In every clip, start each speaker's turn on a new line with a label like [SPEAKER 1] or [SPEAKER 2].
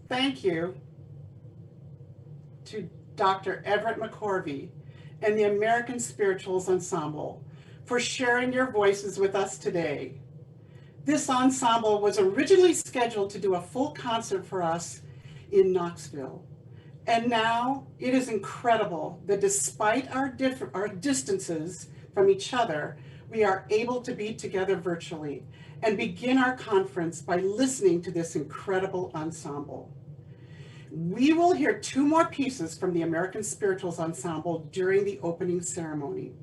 [SPEAKER 1] thank you to Dr. Everett McCorvey and the American Spirituals Ensemble for sharing your voices with us today. This ensemble was originally scheduled to do a full concert for us in Knoxville. And now it is incredible that despite our distances from each other, we are able to be together virtually and begin our conference by listening to this incredible ensemble. We will hear two more pieces from the American Spirituals Ensemble during the opening ceremony.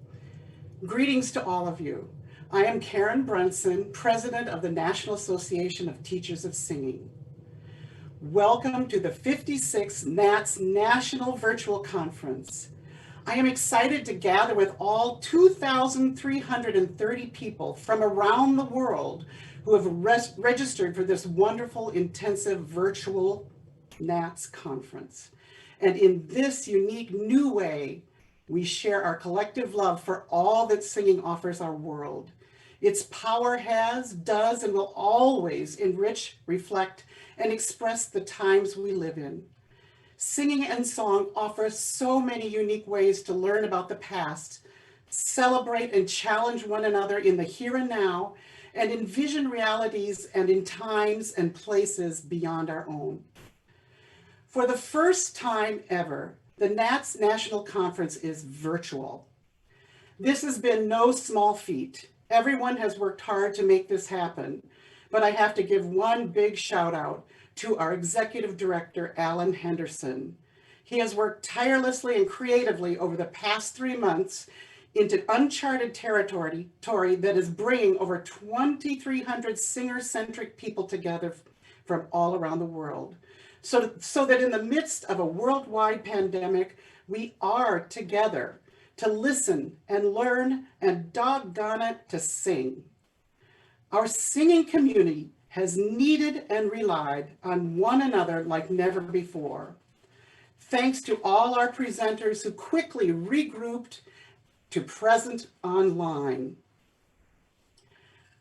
[SPEAKER 1] Greetings to all of you. I am Karen Brunssen, President of the National Association of Teachers of Singing. Welcome to the 56th NATS National Virtual Conference. I am excited to gather with all 2,330 people from around the world who have registered for this wonderful, intensive virtual NATS conference. And in this unique new way, we share our collective love for all that singing offers our world. Its power has, does, and will always enrich, reflect, and express the times we live in. Singing and song offer so many unique ways to learn about the past, celebrate and challenge one another in the here and now, and envision realities and in times and places beyond our own. For the first time ever, the NATS National Conference is virtual. This has been no small feat. Everyone has worked hard to make this happen, but I have to give one big shout out to our Executive Director, Alan Henderson. He has worked tirelessly and creatively over the past 3 months into uncharted territory that is bringing over 2,300 singer-centric people together from all around the world. So that in the midst of a worldwide pandemic, we are together to listen and learn and doggone it to sing. Our singing community has needed and relied on one another like never before. Thanks to all our presenters who quickly regrouped to present online.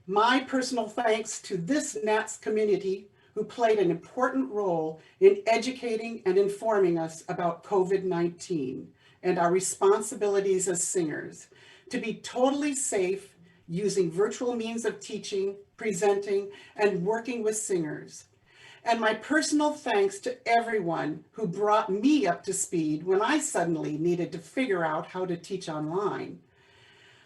[SPEAKER 1] My personal thanks to this NATS community who played an important role in educating and informing us about COVID-19 and our responsibilities as singers to be totally safe using virtual means of teaching, presenting, and working with singers. And my personal thanks to everyone who brought me up to speed when I suddenly needed to figure out how to teach online.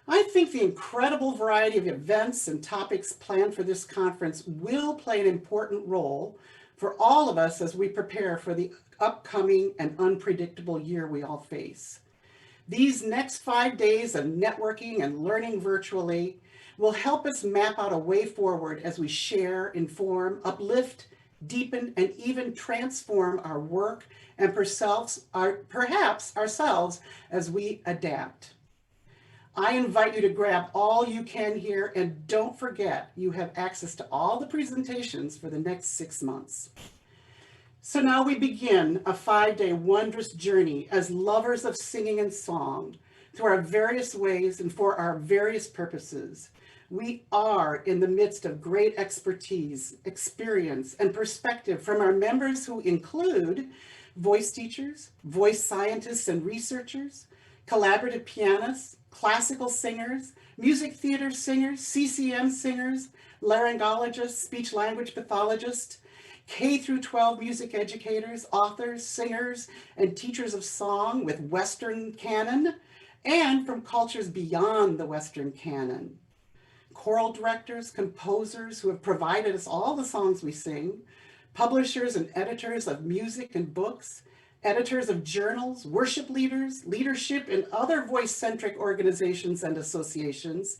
[SPEAKER 1] I think the incredible variety of events and topics planned for this conference will play an important role for all of us as we prepare for the upcoming and unpredictable year we all face. These next 5 days of networking and learning virtually will help us map out a way forward as we share, inform, uplift, deepen, and even transform our work and perhaps ourselves as we adapt. I invite you to grab all you can here, and don't forget you have access to all the presentations for the next 6 months. So now we begin a 5-day wondrous journey as lovers of singing and song through our various ways and for our various purposes. We are in the midst of great expertise, experience, and perspective from our members who include voice teachers, voice scientists and researchers, collaborative pianists, classical singers, music theater singers, CCM singers, laryngologists, speech language pathologists, K through 12 music educators, authors, singers, and teachers of song with Western canon, and from cultures beyond the Western canon. Choral directors, composers who have provided us all the songs we sing, publishers and editors of music and books, editors of journals, worship leaders, leadership in other voice-centric organizations and associations,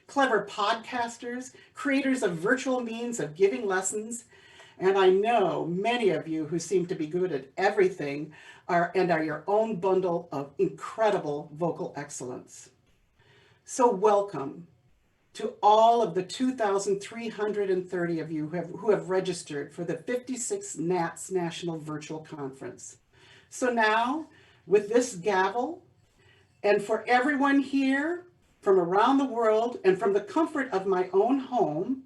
[SPEAKER 1] clever podcasters, creators of virtual means of giving lessons, and I know many of you who seem to be good at everything are your own bundle of incredible vocal excellence. So welcome to all of the 2,330 of you who have registered for the 56th NATS National Virtual Conference. So now, with this gavel, and for everyone here from around the world and from the comfort of my own home,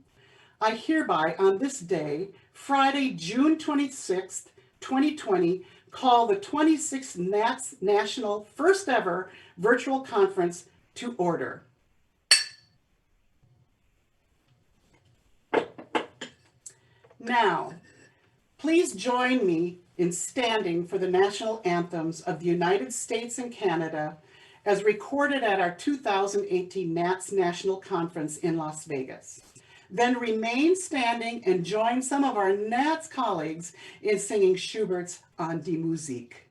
[SPEAKER 1] I hereby on this day, Friday, June 26th, 2020 call the 26th NATS National first ever virtual conference to order. Now, please join me in standing for the national anthems of the United States and Canada as recorded at our 2018 NATS National Conference in Las Vegas. Then remain standing and join some of our NATS colleagues in singing Schubert's Die Musik.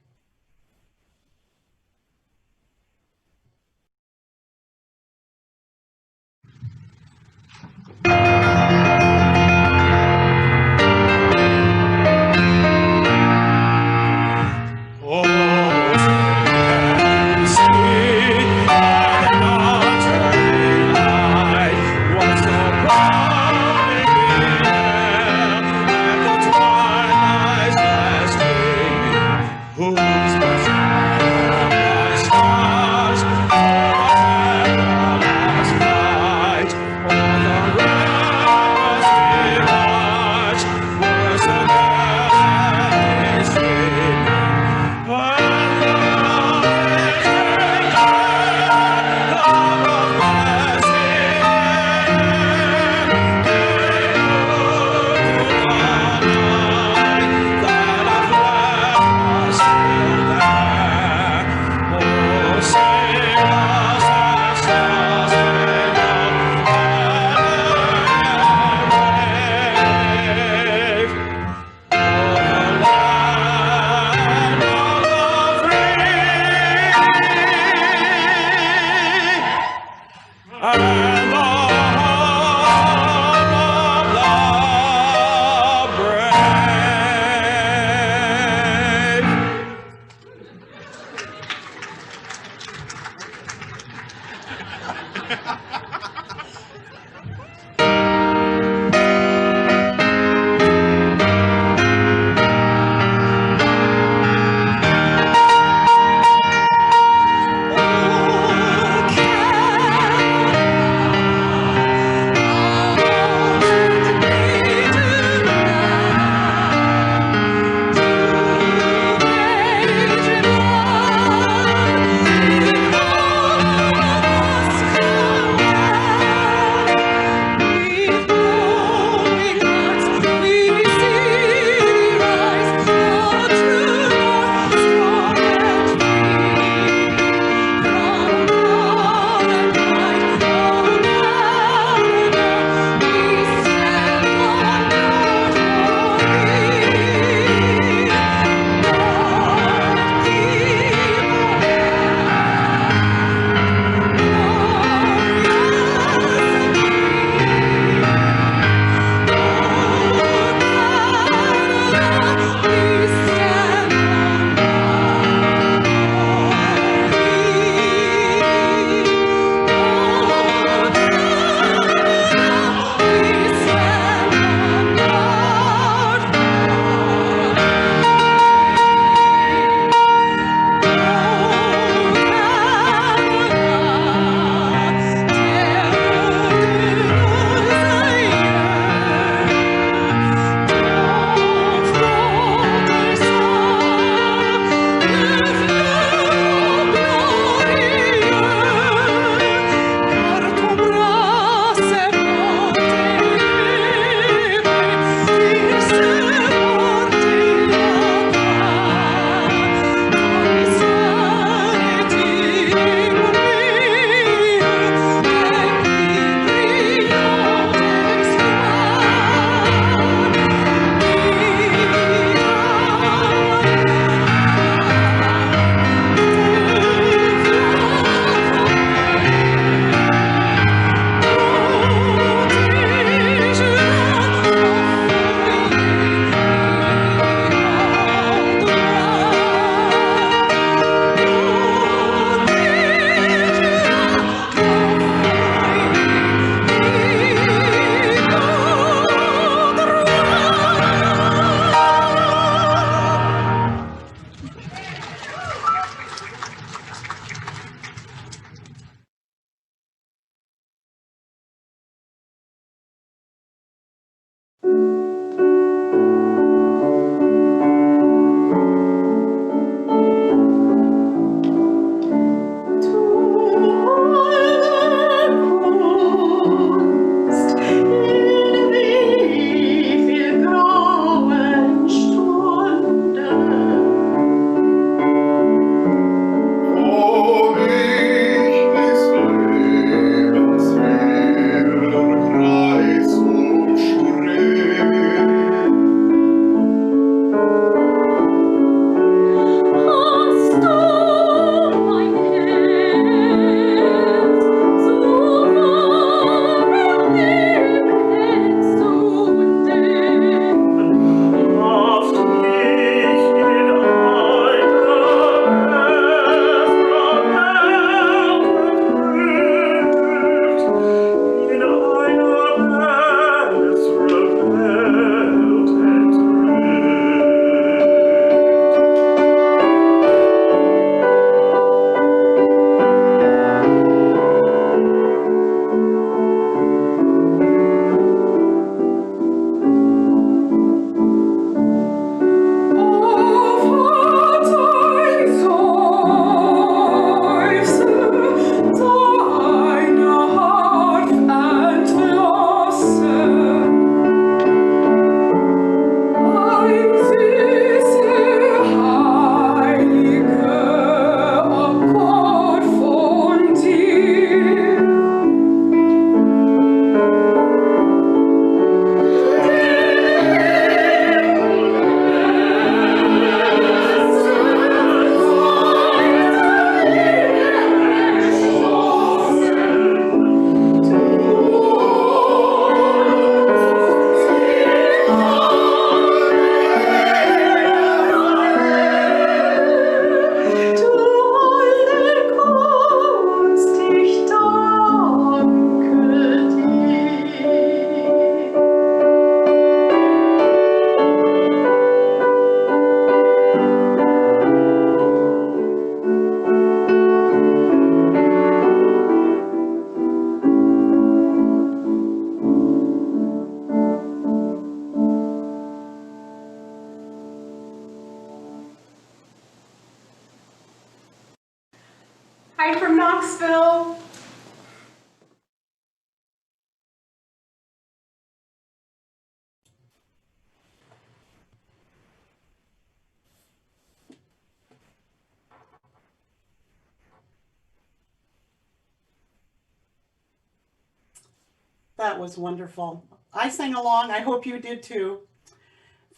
[SPEAKER 1] That was wonderful. I sang along. I hope you did too.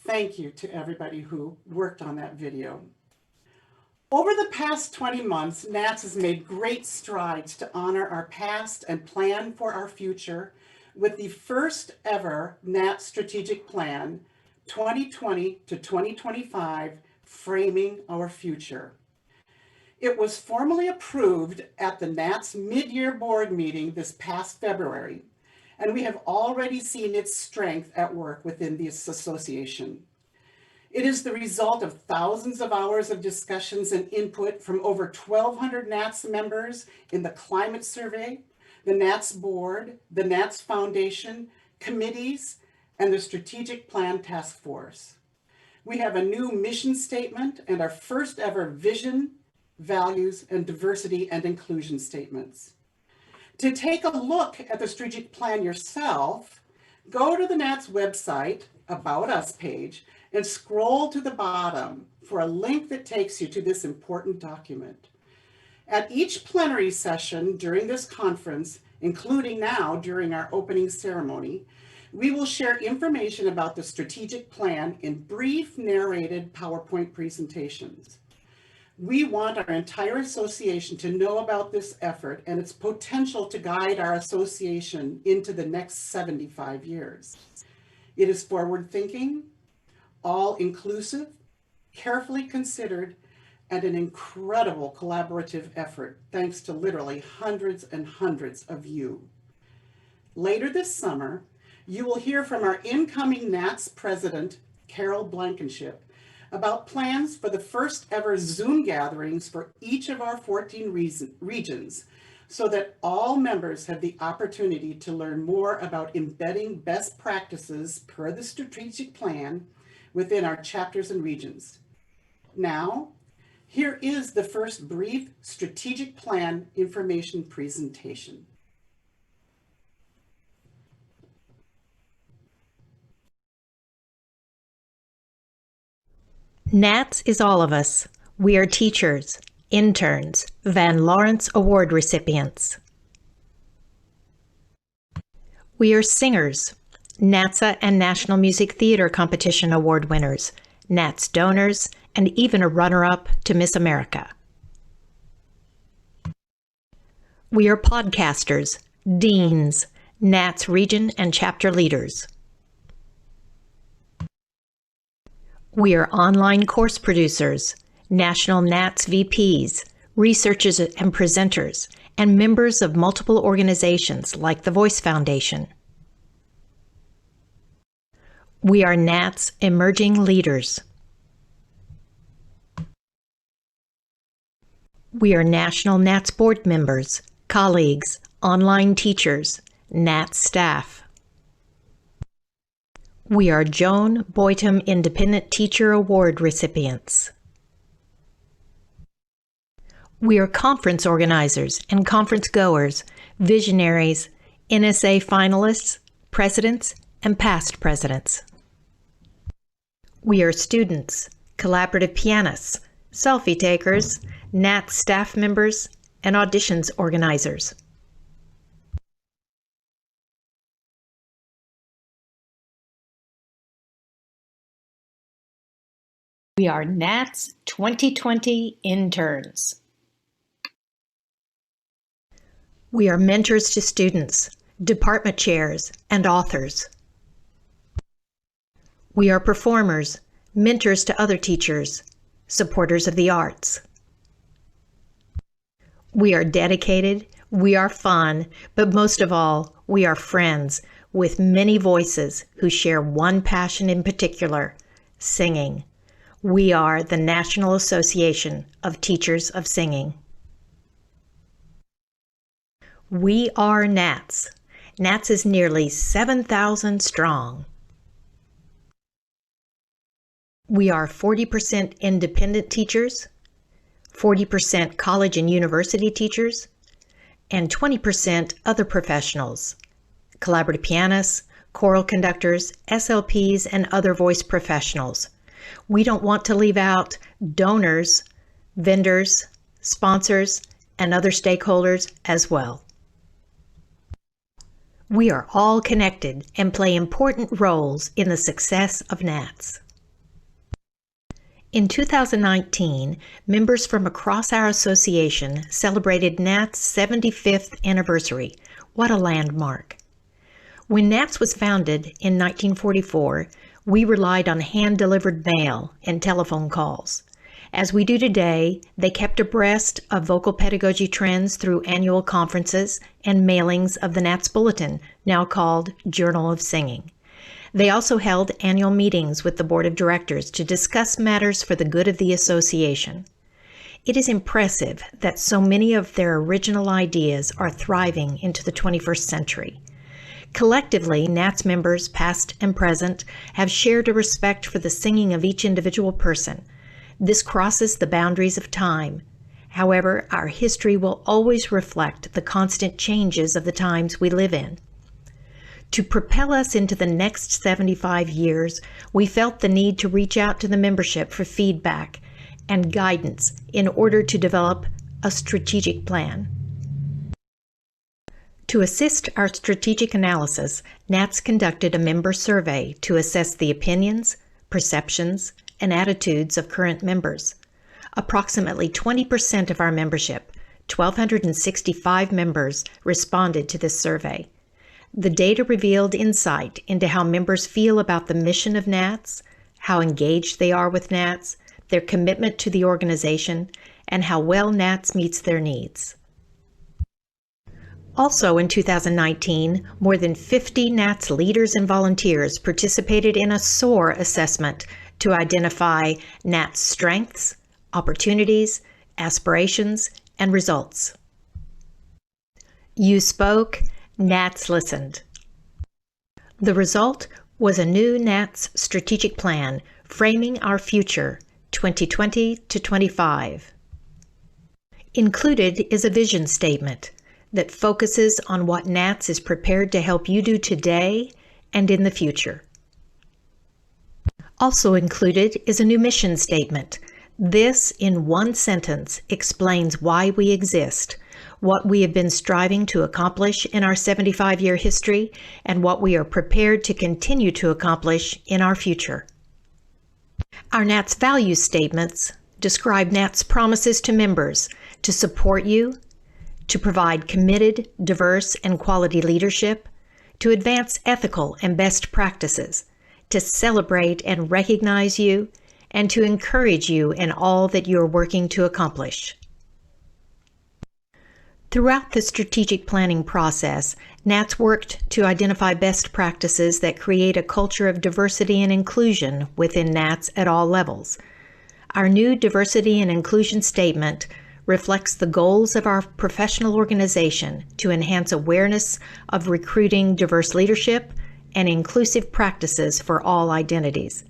[SPEAKER 1] Thank you to everybody who worked on that video. Over the past 20 months, NATS has made great strides to honor our past and plan for our future with the first ever NATS strategic plan, 2020 to 2025, Framing Our Future. It was formally approved at the NATS mid-year board meeting this past February, and we have already seen its strength at work within this association. It is the result of thousands of hours of discussions and input from over 1,200 NATS members in the climate survey, the NATS board, the NATS Foundation, committees, and the strategic plan task force. We have a new mission statement and our first ever vision, values, and diversity and inclusion statements. To take a look at the strategic plan yourself, go to the NATS website, About Us page, and scroll to the bottom for a link that takes you to this important document. At each plenary session during this conference, including now during our opening ceremony, we will share information about the strategic plan in brief narrated PowerPoint presentations. We want our entire association to know about this effort and its potential to guide our association into the next 75 years. It is forward-thinking, all-inclusive, carefully considered, and an incredible collaborative effort, thanks to literally hundreds and hundreds of you. Later this summer, you will hear from our incoming NATS president, Carole Blankenship, about plans for the first ever Zoom gatherings for each of our 14 regions, so that all members have the opportunity to learn more about embedding best practices per the strategic plan within our chapters and regions. Now, here is the first brief strategic plan information presentation.
[SPEAKER 2] NATS is all of us. We are teachers, interns, Van Lawrence Award recipients. We are singers, NATSA and National Music Theater Competition Award winners, NATS donors, and even a runner-up to Miss America. We are podcasters, deans, NATS region and chapter leaders. We are online course producers, national NATS VPs, researchers and presenters, and members of multiple organizations like the Voice Foundation. We are NATS emerging leaders. We are national NATS board members, colleagues, online teachers, NATS staff. We are Joan Boytum Independent Teacher Award recipients. We are conference organizers and conference goers, visionaries, NSA finalists, presidents, and past presidents. We are students, collaborative pianists, selfie takers, NATS staff members, and auditions organizers. We are NATS 2020 interns. We are mentors to students, department chairs, and authors. We are performers, mentors to other teachers, supporters of the arts. We are dedicated, we are fun, but most of all, we are friends with many voices who share one passion in particular, singing. We are the National Association of Teachers of Singing. We are NATS. NATS is nearly 7,000 strong. We are 40% independent teachers, 40% college and university teachers, and 20% other professionals, collaborative pianists, choral conductors, SLPs, and other voice professionals. We don't want to leave out donors, vendors, sponsors, and other stakeholders as well. We are all connected and play important roles in the success of NATS. In 2019, members from across our association celebrated NATS' 75th anniversary. What a landmark. When NATS was founded in 1944, we relied on hand-delivered mail and telephone calls. As we do today, they kept abreast of vocal pedagogy trends through annual conferences and mailings of the NATS Bulletin, now called Journal of Singing. They also held annual meetings with the Board of Directors to discuss matters for the good of the association. It is impressive that so many of their original ideas are thriving into the 21st century. Collectively, NATS members, past and present, have shared a respect for the singing of each individual person. This crosses the boundaries of time. However, our history will always reflect the constant changes of the times we live in. To propel us into the next 75 years, we felt the need to reach out to the membership for feedback and guidance in order to develop a strategic plan. To assist our strategic analysis, NATS conducted a member survey to assess the opinions, perceptions, and attitudes of current members. Approximately 20% of our membership, 1,265 members, responded to this survey. The data revealed insight into how members feel about the mission of NATS, how engaged they are with NATS, their commitment to the organization, and how well NATS meets their needs. Also in 2019, more than 50 NATS leaders and volunteers participated in a SOAR assessment to identify NATS strengths, opportunities, aspirations, and results. You spoke, NATS listened. The result was a new NATS strategic plan framing our future 2020 to 25. Included is a vision statement that focuses on what NATS is prepared to help you do today and in the future. Also included is a new mission statement. This, in one sentence, explains why we exist, what we have been striving to accomplish in our 75-year history, and what we are prepared to continue to accomplish in our future. Our NATS value statements describe NATS promises to members to support you, to provide committed, diverse, and quality leadership, to advance ethical and best practices, to celebrate and recognize you, and to encourage you in all that you are working to accomplish. Throughout the strategic planning process, NATS worked to identify best practices that create a culture of diversity and inclusion within NATS at all levels. Our new diversity and inclusion statement reflects the goals of our professional organization to enhance awareness of recruiting diverse leadership and inclusive practices for all identities.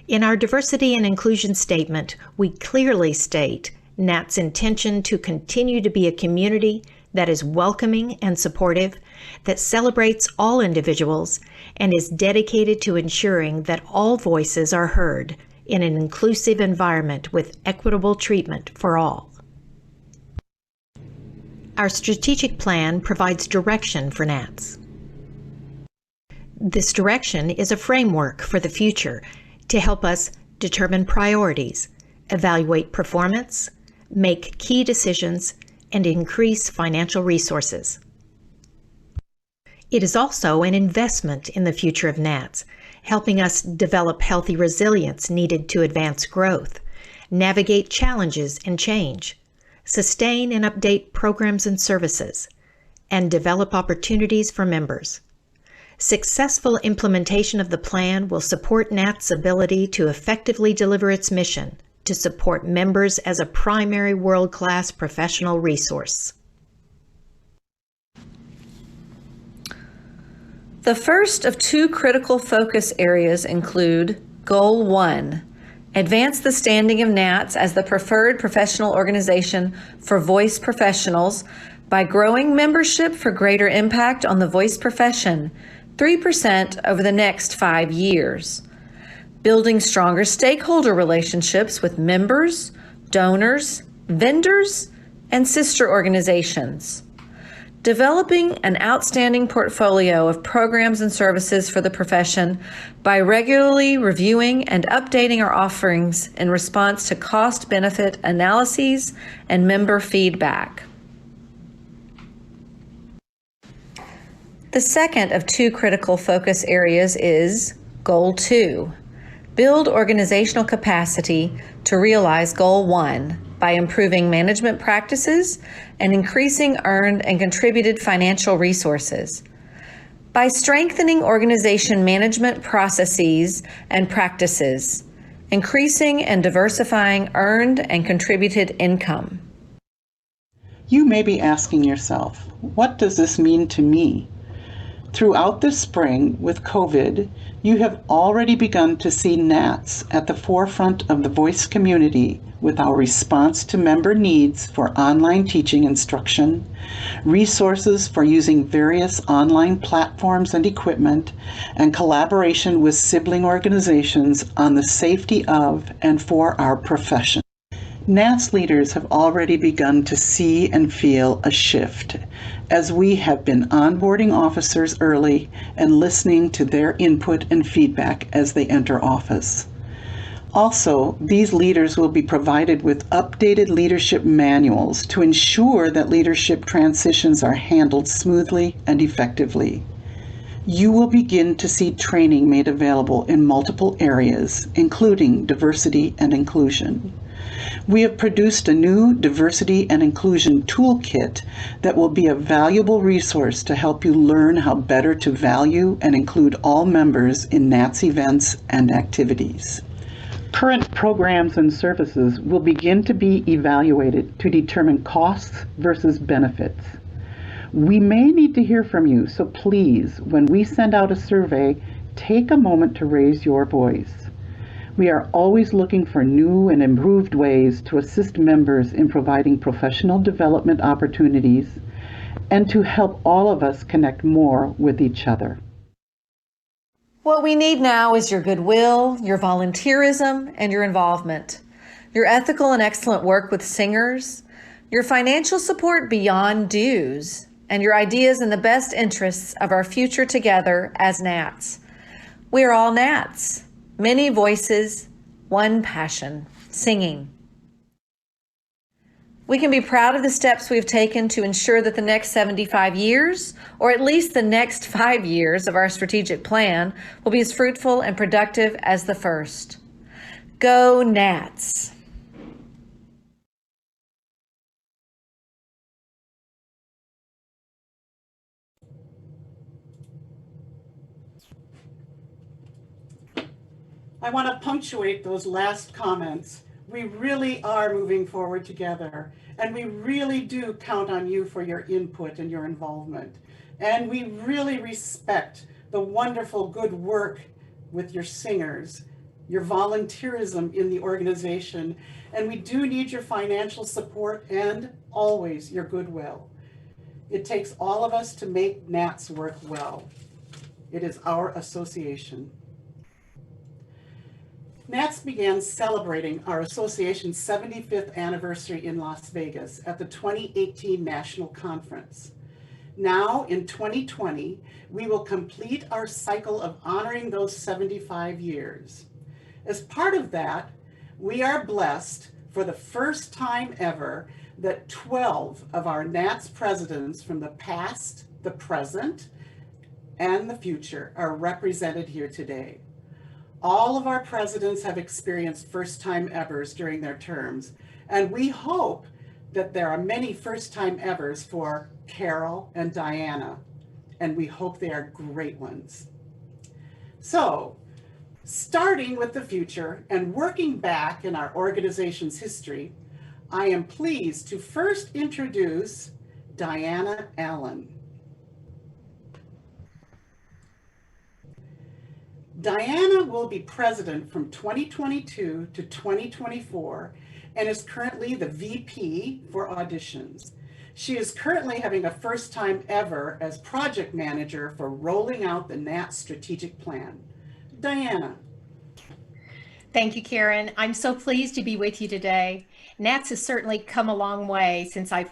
[SPEAKER 2] In our diversity and inclusion statement, we clearly state NATS' intention to continue to be a community that is welcoming and supportive, that celebrates all individuals, and is dedicated to ensuring that all voices are heard in an inclusive environment with equitable treatment for all. Our strategic plan provides direction for NATS. This direction is a framework for the future to help us determine priorities, evaluate performance, make key decisions, and increase financial resources. It is also an investment in the future of NATS, helping us develop healthy resilience needed to advance growth, navigate challenges and change, sustain and update programs and services, and develop opportunities for members. Successful implementation of the plan will support NATS' ability to effectively deliver its mission to support members as a primary world-class professional resource.
[SPEAKER 3] The first of two critical focus areas include Goal 1, advance the standing of NATS as the preferred professional organization for voice professionals by growing membership for greater impact on the voice profession, 3% over the next 5 years. Building stronger stakeholder relationships with members, donors, vendors, and sister organizations. developing an outstanding portfolio of programs and services for the profession by regularly reviewing and updating our offerings in response to cost-benefit analyses and member feedback. The second of two critical focus areas is Goal 2. Build organizational capacity to realize Goal 1 by improving management practices and increasing earned and contributed financial resources. By strengthening organization management processes and practices, increasing and diversifying earned and contributed income.
[SPEAKER 1] You may be asking yourself, what does this mean to me? Throughout this spring with COVID, you have already begun to see NATS at the forefront of the voice community with our response to member needs for online teaching instruction, resources for using various online platforms and equipment, and collaboration with sibling organizations on the safety of and for our profession. NATS leaders have already begun to see and feel a shift as we have been onboarding officers early and listening to their input and feedback as they enter office. Also, these leaders will be provided with updated leadership manuals to ensure that leadership transitions are handled smoothly and effectively. You will begin to see training made available in multiple areas, including diversity and inclusion. We have produced a new diversity and inclusion toolkit that will be a valuable resource to help you learn how better to value and include all members in NATS events and activities. Current programs and services will begin to be evaluated to determine costs versus benefits. We may need to hear from you, so please, when we send out a survey, take a moment to raise your voice. We are always looking for new and improved ways to assist members in providing professional development opportunities and to help all of us connect more with each other.
[SPEAKER 3] What we need now is your goodwill, your volunteerism, and your involvement, your ethical and excellent work with singers, your financial support beyond dues, and your ideas in the best interests of our future together as NATS. We are all NATS. Many voices, one passion, singing. We can be proud of the steps we've taken to ensure that the next 75 years, or at least the next 5 years of our strategic plan, will be as fruitful and productive as the first. Go NATS!
[SPEAKER 1] I want to punctuate those last comments. We really are moving forward together, and we really do count on you for your input and your involvement. And we really respect the wonderful good work with your singers, your volunteerism in the organization, and we do need your financial support and always your goodwill. It takes all of us to make NATS work well. It is our association. NATS began celebrating our association's 75th anniversary in Las Vegas at the 2018 National Conference. Now, in 2020, we will complete our cycle of honoring those 75 years. As part of that, we are blessed for the first time ever that 12 of our NATS presidents from the past, the present, and the future are represented here today. All of our presidents have experienced first-time evers during their terms, and we hope that there are many first-time evers for Carole and Diana, and we hope they are great ones. So, starting with the future and working back in our organization's history, I am pleased to first introduce Diana Allen. Diana will be president from 2022 to 2024 and is currently the VP for auditions. She is currently having a first time ever as project manager for rolling out the NATS strategic plan. Diana.
[SPEAKER 4] Thank you, Karen. I'm so pleased to be with you today. NATS has certainly come a long way since I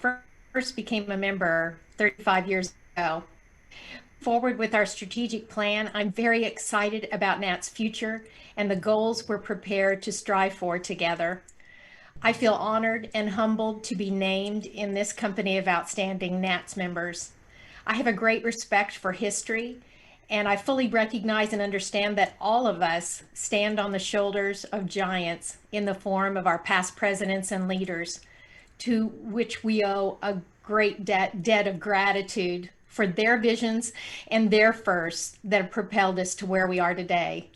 [SPEAKER 4] first became a member 35 years ago. Forward with our strategic plan, I'm very excited about NAT's future and the goals we're prepared to strive for together. I feel honored and humbled to be named in this company of outstanding NATS members. I have a great respect for history, and I fully recognize and understand that all of us stand on the shoulders of giants in the form of our past presidents and leaders, to which we owe a great debt of gratitude for their visions and their firsts that have propelled us to where we are today.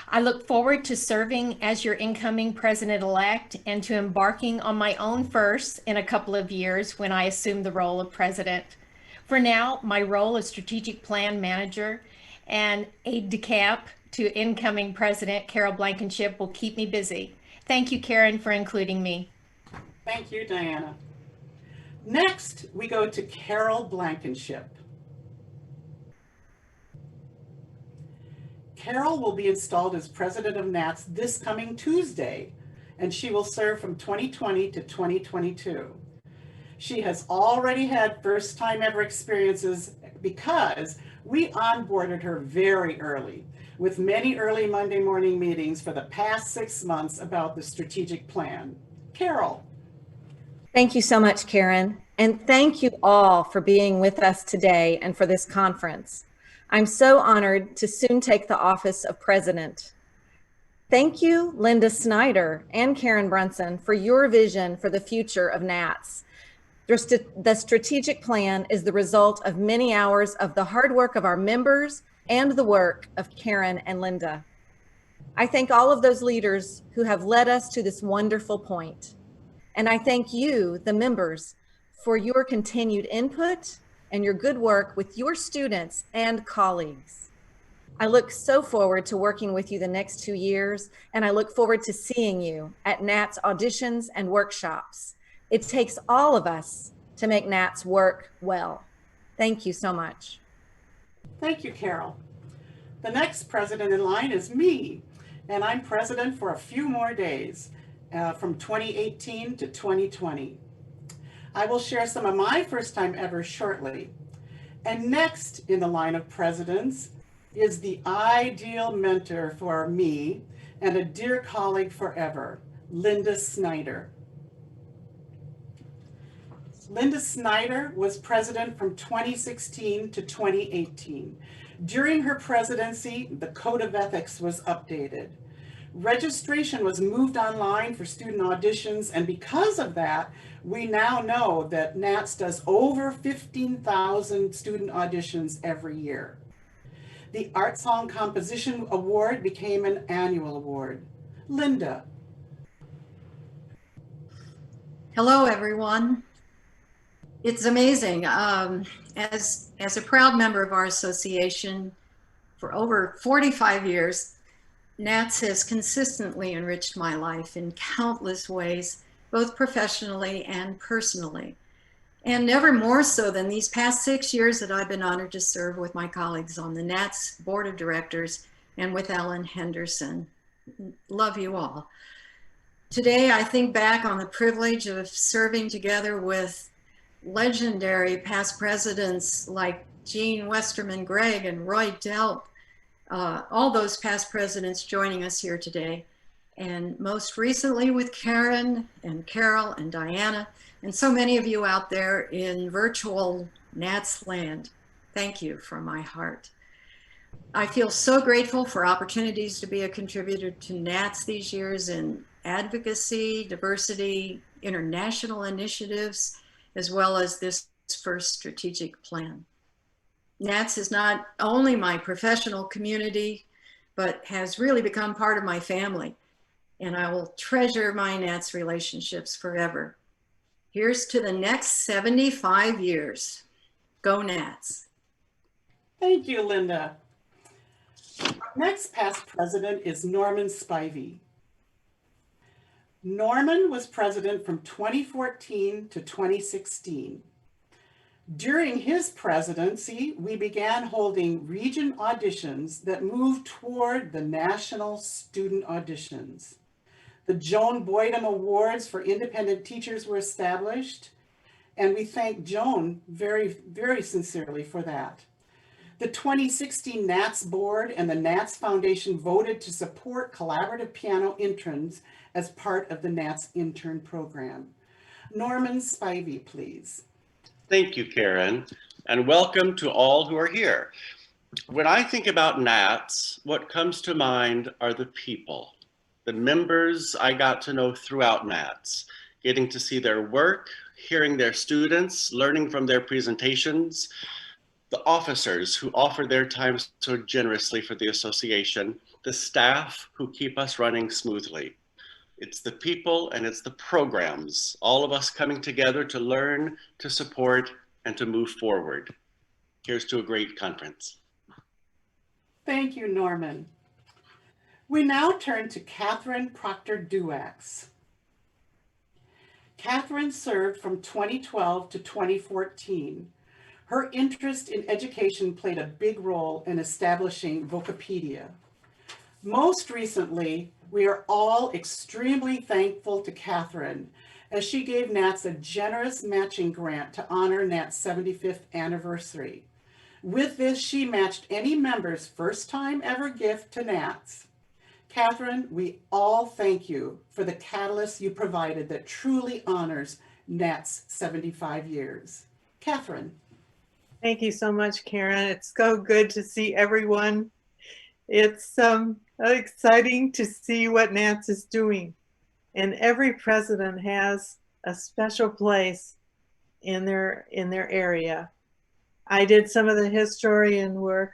[SPEAKER 4] I look forward to serving as your incoming president-elect and to embarking on my own first in a couple of years when I assume the role of president. For now, my role as strategic plan manager and aide-de-camp to incoming president Carole Blankenship will keep me busy. Thank you, Karen, for including me.
[SPEAKER 1] Thank you, Diana. Next, we go to Carole Blankenship. Carole will be installed as president of NATS this coming Tuesday, and she will serve from 2020 to 2022. She has already had first time ever experiences because we onboarded her very early with many early Monday morning meetings for the past 6 months about the strategic plan. Carole.
[SPEAKER 3] Thank you so much, Karen. And thank you all for being with us today and for this conference. I'm so honored to soon take the office of president. Thank you, Linda Snyder and Karen Brunssen, for your vision for the future of NATS. The strategic plan is the result of many hours of the hard work of our members and the work of Karen and Linda. I thank all of those leaders who have led us to this wonderful point. And I thank you, the members, for your continued input and your good work with your students and colleagues. I look so forward to working with you the next 2 years, and I look forward to seeing you at NATS auditions and workshops. It takes all of us to make NATS work well. Thank you so much.
[SPEAKER 1] Thank you, Carole. The next president in line is me, and I'm president for a few more days, from 2018 to 2020. I will share some of my first time ever shortly. And next in the line of presidents is the ideal mentor for me and a dear colleague forever, Linda Snyder. Linda Snyder was president from 2016 to 2018. During her presidency, the Code of Ethics was updated. Registration was moved online for student auditions, and because of that, we now know that NATS does over 15,000 student auditions every year. The Art Song Composition Award became an annual award. Linda.
[SPEAKER 5] Hello, everyone. It's amazing. As a proud member of our association for over 45 years, NATS has consistently enriched my life in countless ways, both professionally and personally. And never more so than these past 6 years that I've been honored to serve with my colleagues on the NATS Board of Directors and with Ellen Henderson. Love you all. Today, I think back on the privilege of serving together with legendary past presidents like Gene Westerman Gregg and Roy Delp, all those past presidents joining us here today. And most recently with Karen and Carole and Diana, and so many of you out there in virtual NATS land. Thank you from my heart. I feel so grateful for opportunities to be a contributor to NATS these years in advocacy, diversity, international initiatives, as well as this first strategic plan. NATS is not only my professional community, but has really become part of my family. And I will treasure my NATS relationships forever. Here's to the next 75 years. Go NATS.
[SPEAKER 1] Thank you, Linda. Our next past president is Norman Spivey. Norman was president from 2014 to 2016. During his presidency, we began holding region auditions that moved toward the national student auditions. The Joan Boydum Awards for Independent Teachers were established, and we thank Joan very, very sincerely for that. The 2016 NATS board and the NATS Foundation voted to support collaborative piano interns as part of the NATS intern program. Norman Spivey, please.
[SPEAKER 6] Thank you, Karen, and welcome to all who are here. When I think about NATS, what comes to mind are the people, the members I got to know throughout NATS, getting to see their work, hearing their students, learning from their presentations, the officers who offer their time so generously for the association, the staff who keep us running smoothly. It's the people and it's the programs, all of us coming together to learn, to support, and to move forward. Here's to a great conference.
[SPEAKER 1] Thank you, Norman. We now turn to Kathryn Proctor Dulax. Kathryn served from 2012 to 2014. Her interest in education played a big role in establishing Vocapedia. Most recently, we are all extremely thankful to Kathryn as she gave NATS a generous matching grant to honor NATS' 75th anniversary. With this, she matched any member's first time ever gift to NATS. Kathryn, we all thank you for the catalyst you provided that truly honors NATS 75 years. Kathryn.
[SPEAKER 7] Thank you so much, Karen. It's so good to see everyone. It's exciting to see what NATS is doing. And every president has a special place in their area. I did some of the historian work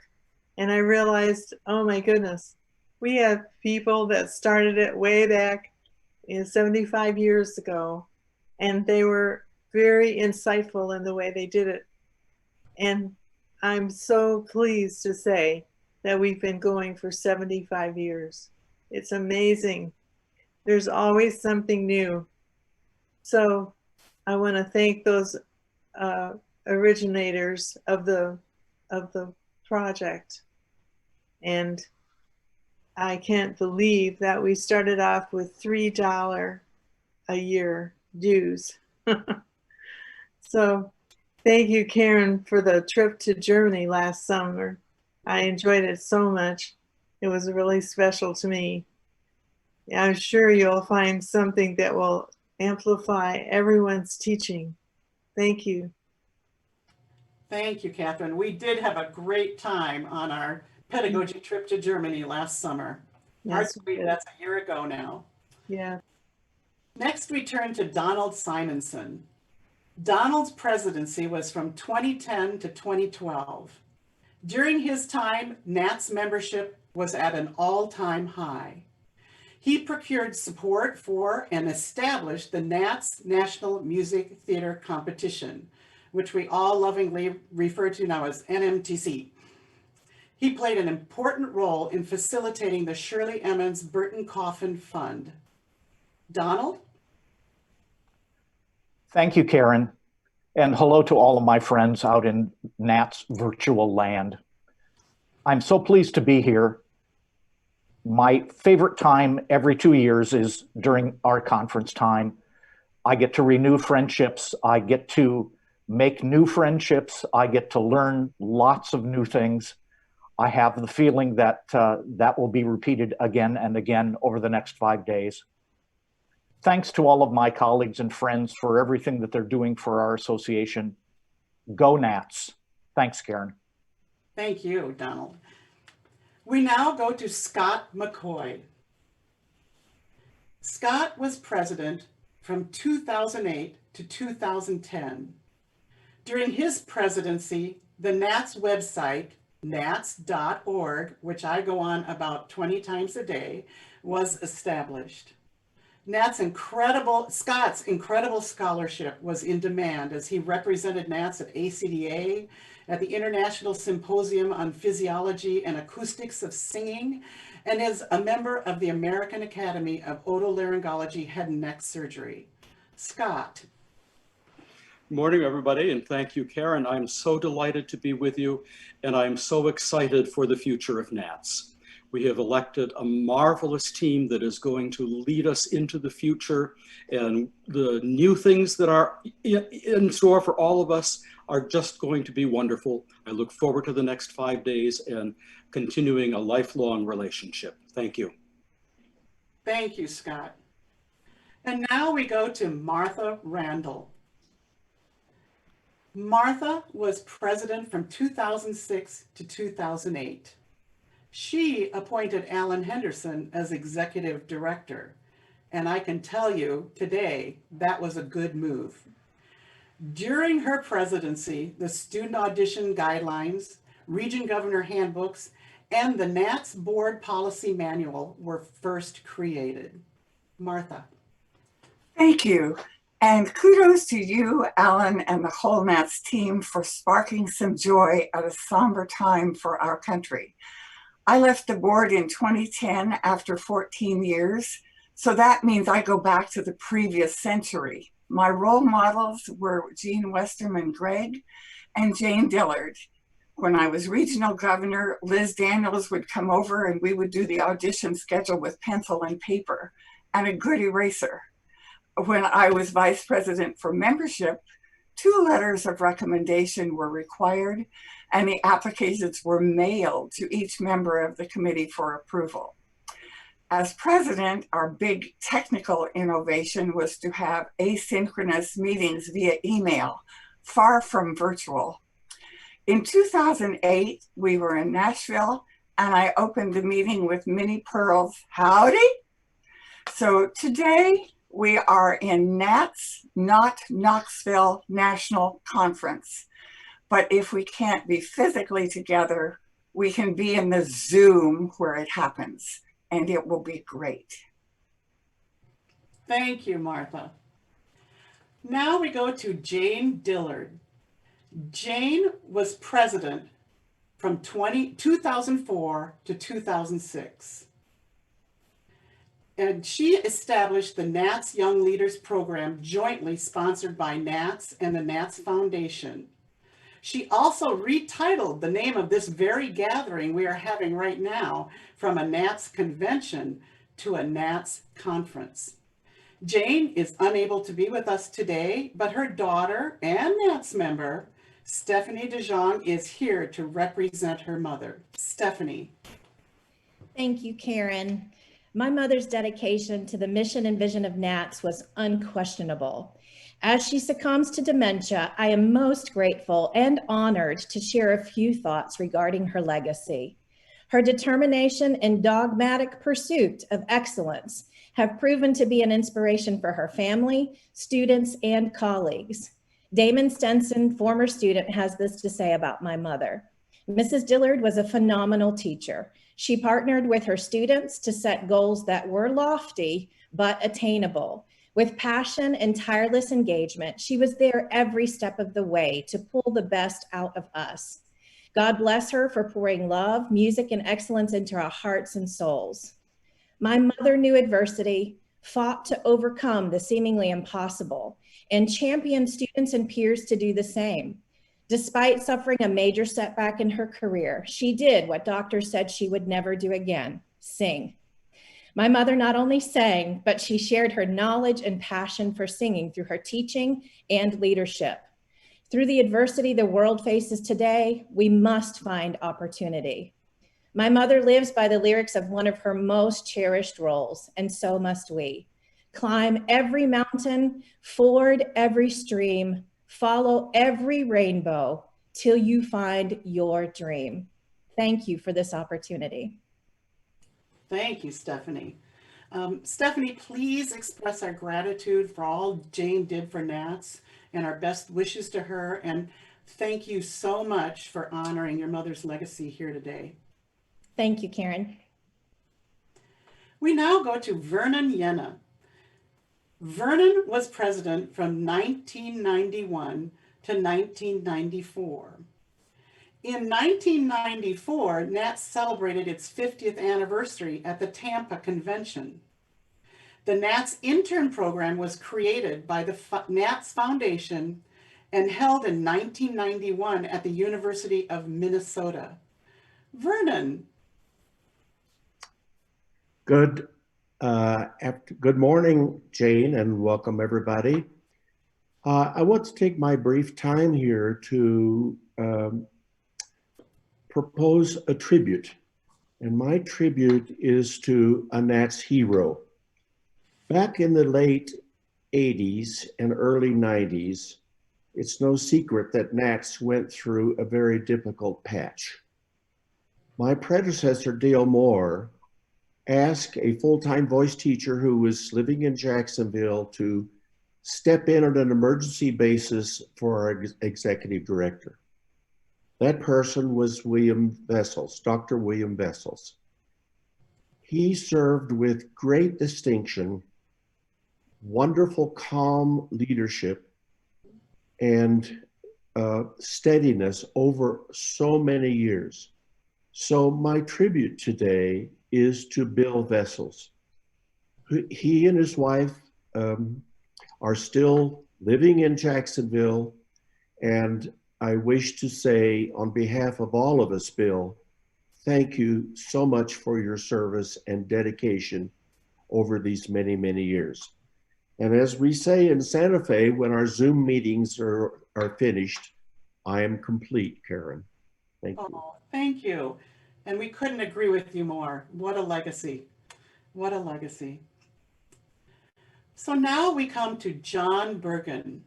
[SPEAKER 7] and I realized, oh my goodness, we have people that started it way back in 75 years ago, and they were very insightful in the way they did it. And I'm so pleased to say that we've been going for 75 years. It's amazing. There's always something new. So I want to thank those originators of the project. And I can't believe that we started off with $3 a year dues. So thank you, Karen, for the trip to Germany last summer. I enjoyed it so much. It was really special to me. I'm sure you'll find something that will amplify everyone's teaching. Thank you.
[SPEAKER 1] Thank you, Kathryn. We did have a great time on our pedagogy trip to Germany last summer.
[SPEAKER 7] Yes,
[SPEAKER 1] That's a year ago now.
[SPEAKER 7] yeah.
[SPEAKER 1] Next, we turn to Donald Simonson. Donald's presidency was from 2010 to 2012. During his time, NATS membership was at an all-time high. He procured support for and established the NATS National Music Theater Competition, which we all lovingly refer to now as NMTC. He played an important role in facilitating the Shirley Emmons Burton Coffin Fund. Donald?
[SPEAKER 8] Thank you, Karen. And hello to all of my friends out in NATS virtual land. I'm so pleased to be here. My favorite time every 2 years is during our conference time. I get to renew friendships. I get to make new friendships. I get to learn lots of new things. I have the feeling that that will be repeated again and again over the next 5 days. Thanks to all of my colleagues and friends for everything that they're doing for our association. Go NATS. Thanks, Karen.
[SPEAKER 1] Thank you, Donald. We now go to Scott McCoy. Scott was president from 2008 to 2010. During his presidency, the NATS website, nats.org, which I go on about 20 times a day, was established. Scott's incredible scholarship was in demand as he represented NATS at ACDA, at the International Symposium on Physiology and Acoustics of Singing, and is a member of the American Academy of Otolaryngology Head and Neck Surgery. Scott.
[SPEAKER 9] Morning, everybody, and thank you, Karen. I'm so delighted to be with you, and I'm so excited for the future of NATS. We have elected a marvelous team that is going to lead us into the future, and the new things that are in store for all of us are just going to be wonderful. I look forward to the next 5 days and continuing a lifelong relationship. Thank you.
[SPEAKER 1] Thank you, Scott. And now we go to Martha Randall. Martha was president from 2006 to 2008. She appointed Alan Henderson as executive director, and I can tell you today that was a good move. During her presidency, the student audition guidelines, region governor handbooks, and the NATS board policy manual were first created. Martha.
[SPEAKER 10] Thank you. And kudos to you, Alan, and the whole NATS team for sparking some joy at a somber time for our country. I left the board in 2010 after 14 years, so that means I go back to the previous century. My role models were Jean Westerman Gregg and Jane Dillard. When I was regional governor, Liz Daniels would come over and we would do the audition schedule with pencil and paper and a good eraser. When I was vice president for membership, 2 letters of recommendation were required and the applications were mailed to each member of the committee for approval. As president, our big technical innovation was to have asynchronous meetings via email, far from virtual. In 2008, we were in Nashville and I opened the meeting with Minnie Pearl's howdy. So today we are in NATS, not Knoxville National Conference. But if we can't be physically together, we can be in the Zoom where it happens, and it will be great.
[SPEAKER 1] Thank you, Martha. Now we go to Jane Dillard. Jane was president from 2004 to 2006. And she established the NATS Young Leaders Program jointly sponsored by NATS and the NATS Foundation. She also retitled the name of this very gathering we are having right now from a NATS convention to a NATS conference. Jane is unable to be with us today, but her daughter and NATS member, Stephanie DeJong, is here to represent her mother. Stephanie.
[SPEAKER 11] Thank you, Karen. My mother's dedication to the mission and vision of NATS was unquestionable. As she succumbs to dementia, I am most grateful and honored to share a few thoughts regarding her legacy. Her determination and dogmatic pursuit of excellence have proven to be an inspiration for her family, students, and colleagues. Damon Stenson, former student, has this to say about my mother. Mrs. Dillard was a phenomenal teacher. She partnered with her students to set goals that were lofty but attainable. With passion and tireless engagement, she was there every step of the way to pull the best out of us. God bless her for pouring love, music, and excellence into our hearts and souls. My mother knew adversity, fought to overcome the seemingly impossible, and championed students and peers to do the same. Despite suffering a major setback in her career, she did what doctors said she would never do again: sing. My mother not only sang, but she shared her knowledge and passion for singing through her teaching and leadership. Through the adversity the world faces today, we must find opportunity. My mother lives by the lyrics of one of her most cherished roles, and so must we. Climb every mountain, ford every stream, follow every rainbow till you find your dream. Thank you for this opportunity.
[SPEAKER 1] Thank you, Stephanie. Stephanie, please express our gratitude for all Jane did for NATS and our best wishes to her. And thank you so much for honoring your mother's legacy here today.
[SPEAKER 11] Thank you, Karen.
[SPEAKER 1] We now go to Vernon Yenne. Vernon was president from 1991 to 1994. In 1994, NATS celebrated its 50th anniversary at the Tampa Convention. The NATS intern program was created by the NATS Foundation and held in 1991 at the University of Minnesota. Vernon,
[SPEAKER 12] Good, good morning, Jane, and welcome everybody. I want to take my brief time here to propose a tribute. And my tribute is to a NATS hero. Back in the late 80s and early 90s, it's no secret that NATS went through a very difficult patch. My predecessor, Dale Moore, asked a full-time voice teacher who was living in Jacksonville to step in on an emergency basis for our executive director. That person was William Vessels, Dr. William Vessels. He served with great distinction, wonderful, calm leadership, and steadiness over so many years. So my tribute today is to Bill Vessels. He and his wife are still living in Jacksonville, and I wish to say on behalf of all of us, Bill, thank you so much for your service and dedication over these many, many years. And as we say in Santa Fe, when our Zoom meetings are finished, I am complete, Karen. Thank you.
[SPEAKER 1] Oh, thank you. And we couldn't agree with you more. What a legacy. What a legacy. So now we come to John Bergen.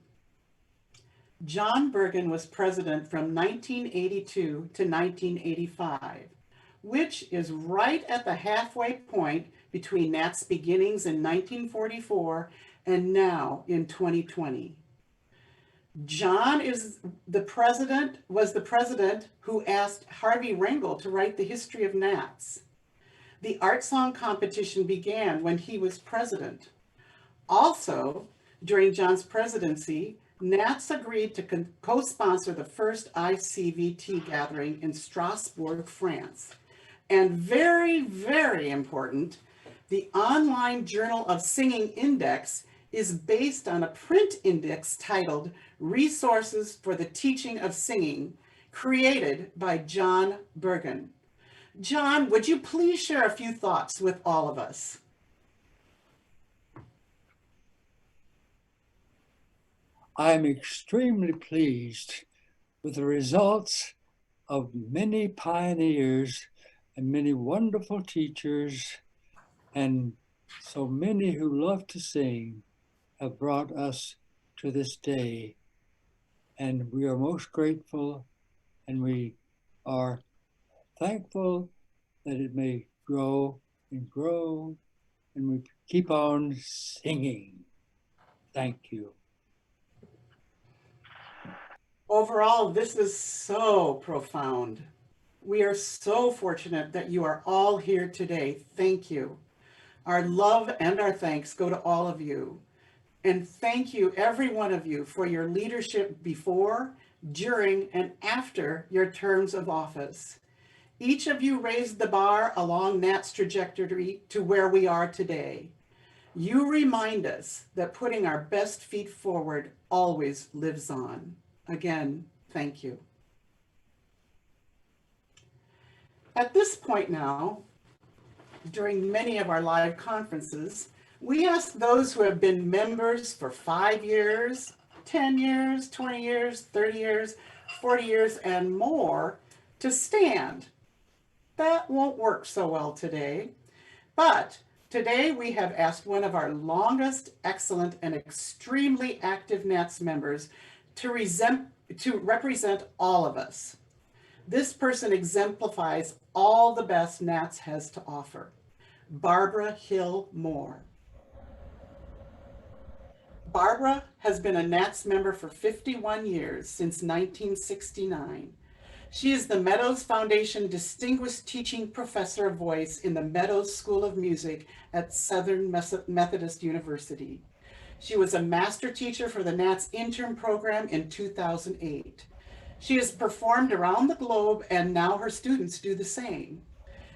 [SPEAKER 1] John Bergen was president from 1982 to 1985, which is right at the halfway point between NATS beginnings in 1944 and now in 2020. John was the president who asked Harvey Randall to write the history of NATS. The art song competition began when he was president. Also, during John's presidency, NATS agreed to co-sponsor the first ICVT gathering in Strasbourg, France. And very, very important, the online Journal of Singing Index is based on a print index titled Resources for the Teaching of Singing, created by John Bergen. John, would you please share a few thoughts with all of us?
[SPEAKER 13] I'm extremely pleased with the results of many pioneers and many wonderful teachers, and so many who love to sing have brought us to this day. And we are most grateful, and we are thankful that it may grow and grow, and we keep on singing. Thank you.
[SPEAKER 1] Overall, this is so profound. We are so fortunate that you are all here today. Thank you. Our love and our thanks go to all of you. And thank you, every one of you, for your leadership before, during, and after your terms of office. Each of you raised the bar along NATS trajectory to where we are today. You remind us that putting our best feet forward always lives on. Again, thank you. At this point now, during many of our live conferences, we ask those who have been members for 5 years, 10 years, 20 years, 30 years, 40 years, and more to stand. That won't work so well today, but today we have asked one of our longest, excellent, and extremely active NATS members to represent all of us. This person exemplifies all the best NATS has to offer. Barbara Hill Moore. Barbara has been a NATS member for 51 years, since 1969. She is the Meadows Foundation Distinguished Teaching Professor of Voice in the Meadows School of Music at Southern Methodist University. She was a master teacher for the NATS intern program in 2008. She has performed around the globe, and now her students do the same.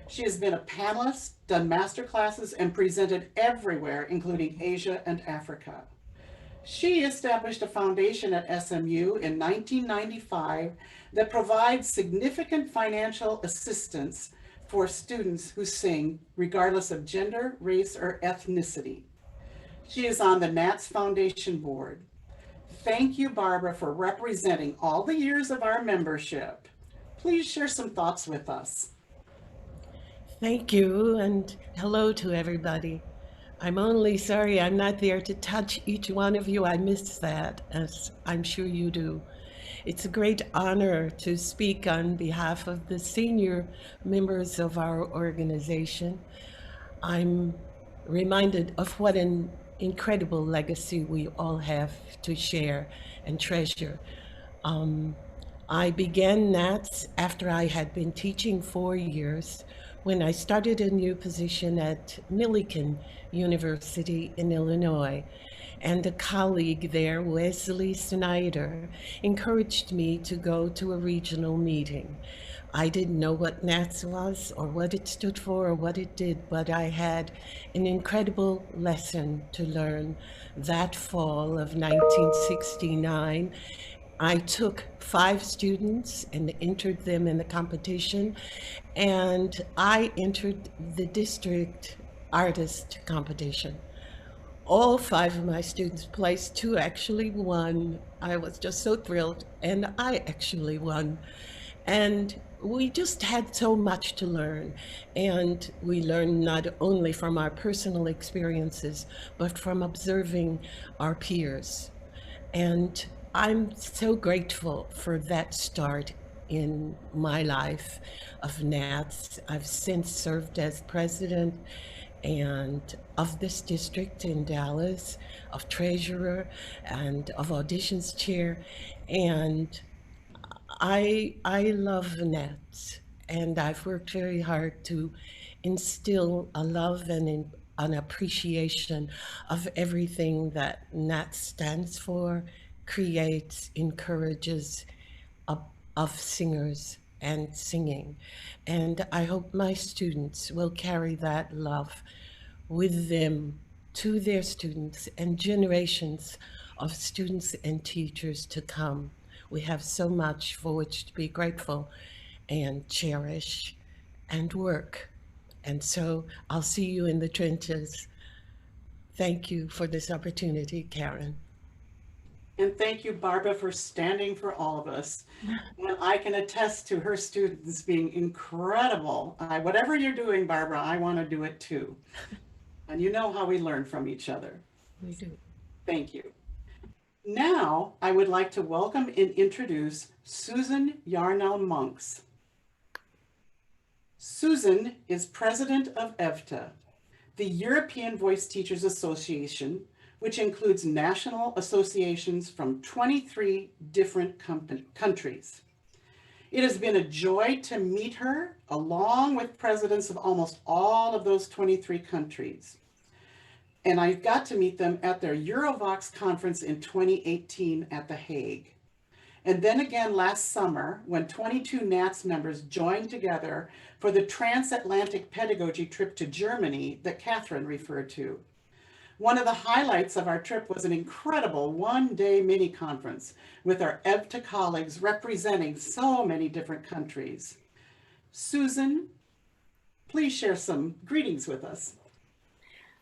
[SPEAKER 1] She has been a panelist, done master classes, and presented everywhere, including Asia and Africa. She established a foundation at SMU in 1995 that provides significant financial assistance for students who sing, regardless of gender, race, or ethnicity. She is on the NATS Foundation Board. Thank you, Barbara, for representing all the years of our membership. Please share some thoughts with us.
[SPEAKER 14] Thank you, and hello to everybody. I'm only sorry I'm not there to touch each one of you. I miss that, as I'm sure you do. It's a great honor to speak on behalf of the senior members of our organization. I'm reminded of what an incredible legacy we all have to share and treasure. I began NATS after I had been teaching 4 years when I started a new position at Millikan University in Illinois. And a colleague there, Wesley Snyder, encouraged me to go to a regional meeting. I didn't know what NATS was or what it stood for or what it did, but I had an incredible lesson to learn that fall of 1969. I took 5 students and entered them in the competition, and I entered the district artist competition. All 5 of my students placed, 2 actually won. I was just so thrilled, and I actually won. And we just had so much to learn, and we learned not only from our personal experiences, but from observing our peers. And I'm so grateful for that start in my life of NATS. I've since served as president and of this district in Dallas, of treasurer and of auditions chair. And I love NATS, and I've worked very hard to instill a love and an appreciation of everything that NATS stands for, creates, encourages of singers and singing. And I hope my students will carry that love with them to their students and generations of students and teachers to come. We have so much for which to be grateful and cherish and work. And so I'll see you in the trenches. Thank you for this opportunity, Karen.
[SPEAKER 1] And thank you, Barbara, for standing for all of us. And I can attest to her students being incredible. Whatever you're doing, Barbara, I want to do it too. And you know how we learn from each other.
[SPEAKER 14] We do.
[SPEAKER 1] Thank you. Now, I would like to welcome and introduce Susan Yarnell Monks. Susan is president of EVTA, the European Voice Teachers Association, which includes national associations from 23 different countries. It has been a joy to meet her, along with presidents of almost all of those 23 countries. And I got to meet them at their Eurovox conference in 2018 at The Hague. And then again last summer, when 22 NATS members joined together for the transatlantic pedagogy trip to Germany that Kathryn referred to. One of the highlights of our trip was an incredible one-day mini conference with our EVTA colleagues representing so many different countries. Susan, please share some greetings with us.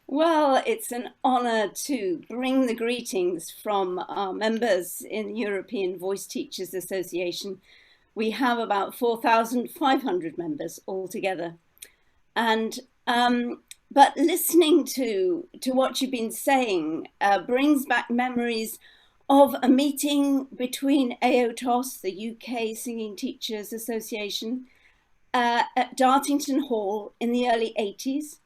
[SPEAKER 15] Well, it's an honor to bring the greetings from our members in the European Voice Teachers Association. We have about 4,500 members altogether. And but listening to what you've been saying brings back memories of a meeting between AOTOS, the UK Singing Teachers Association, at Dartington Hall in the early 80s.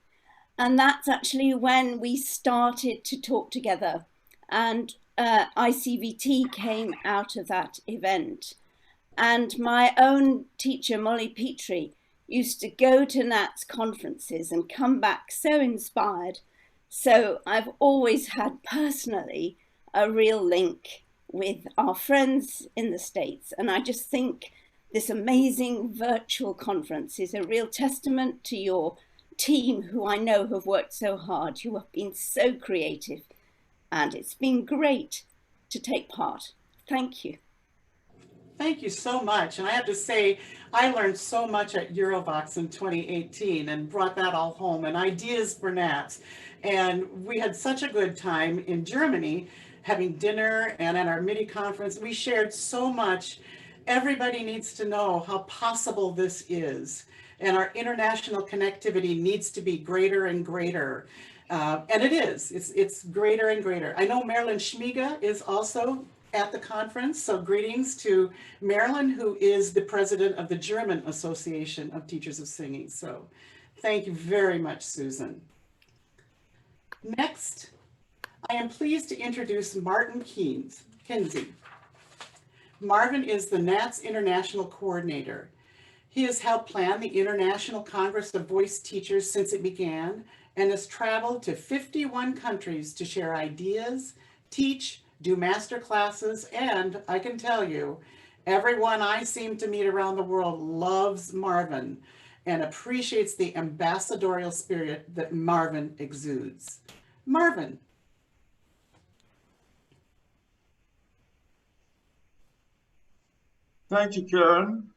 [SPEAKER 15] And that's actually when we started to talk together. And ICVT came out of that event. And my own teacher, Molly Petrie, used to go to NATS conferences and come back so inspired. So I've always had personally a real link with our friends in the States. And I just think this amazing virtual conference is a real testament to your team, who I know have worked so hard. You have been so creative, and it's been great to take part. Thank you.
[SPEAKER 1] Thank you so much. And I have to say, I learned so much at Eurovox in 2018 and brought that all home and ideas for NATS. And we had such a good time in Germany having dinner and at our MIDI conference. We shared so much. Everybody needs to know how possible this is. And our international connectivity needs to be greater and greater. And it is, it's greater and greater. I know Marilyn Schmiga is also at the conference. So greetings to Marilyn, who is the president of the German Association of Teachers of Singing. So thank you very much, Susan. Next, I am pleased to introduce Marvin Keenze. Marvin is the NATS International Coordinator. He has helped plan the International Congress of Voice Teachers since it began and has traveled to 51 countries to share ideas, teach, do master classes, and I can tell you, everyone I seem to meet around the world loves Marvin and appreciates the ambassadorial spirit that Marvin exudes. Marvin.
[SPEAKER 16] Thank you, Karen.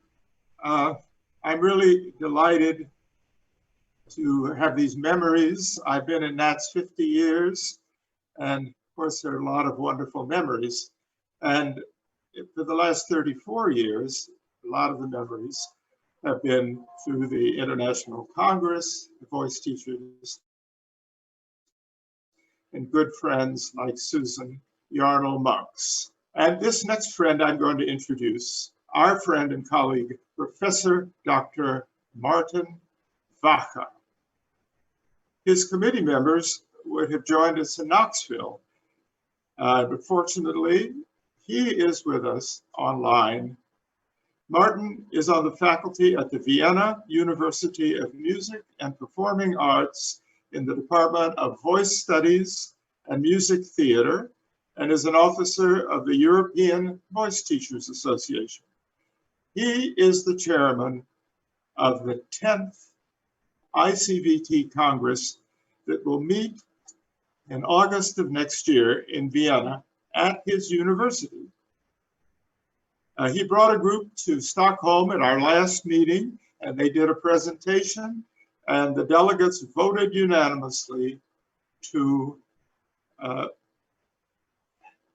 [SPEAKER 16] I'm really delighted to have these memories. I've been in NATS 50 years, and of course, there are a lot of wonderful memories. And for the last 34 years, a lot of the memories have been through the International Congress, the voice teachers, and good friends like Susan, Yarnell monks. And this next friend I'm going to introduce, our friend and colleague, Professor Dr. Martin Vacha. His committee members would have joined us in Knoxville, but fortunately, he is with us online. Martin is on the faculty at the Vienna University of Music and Performing Arts in the Department of Voice Studies and Music Theater, and is an officer of the European Voice Teachers Association. He is the chairman of the 10th ICVT Congress that will meet in August of next year in Vienna at his university. He brought a group to Stockholm at our last meeting, and they did a presentation, and the delegates voted unanimously to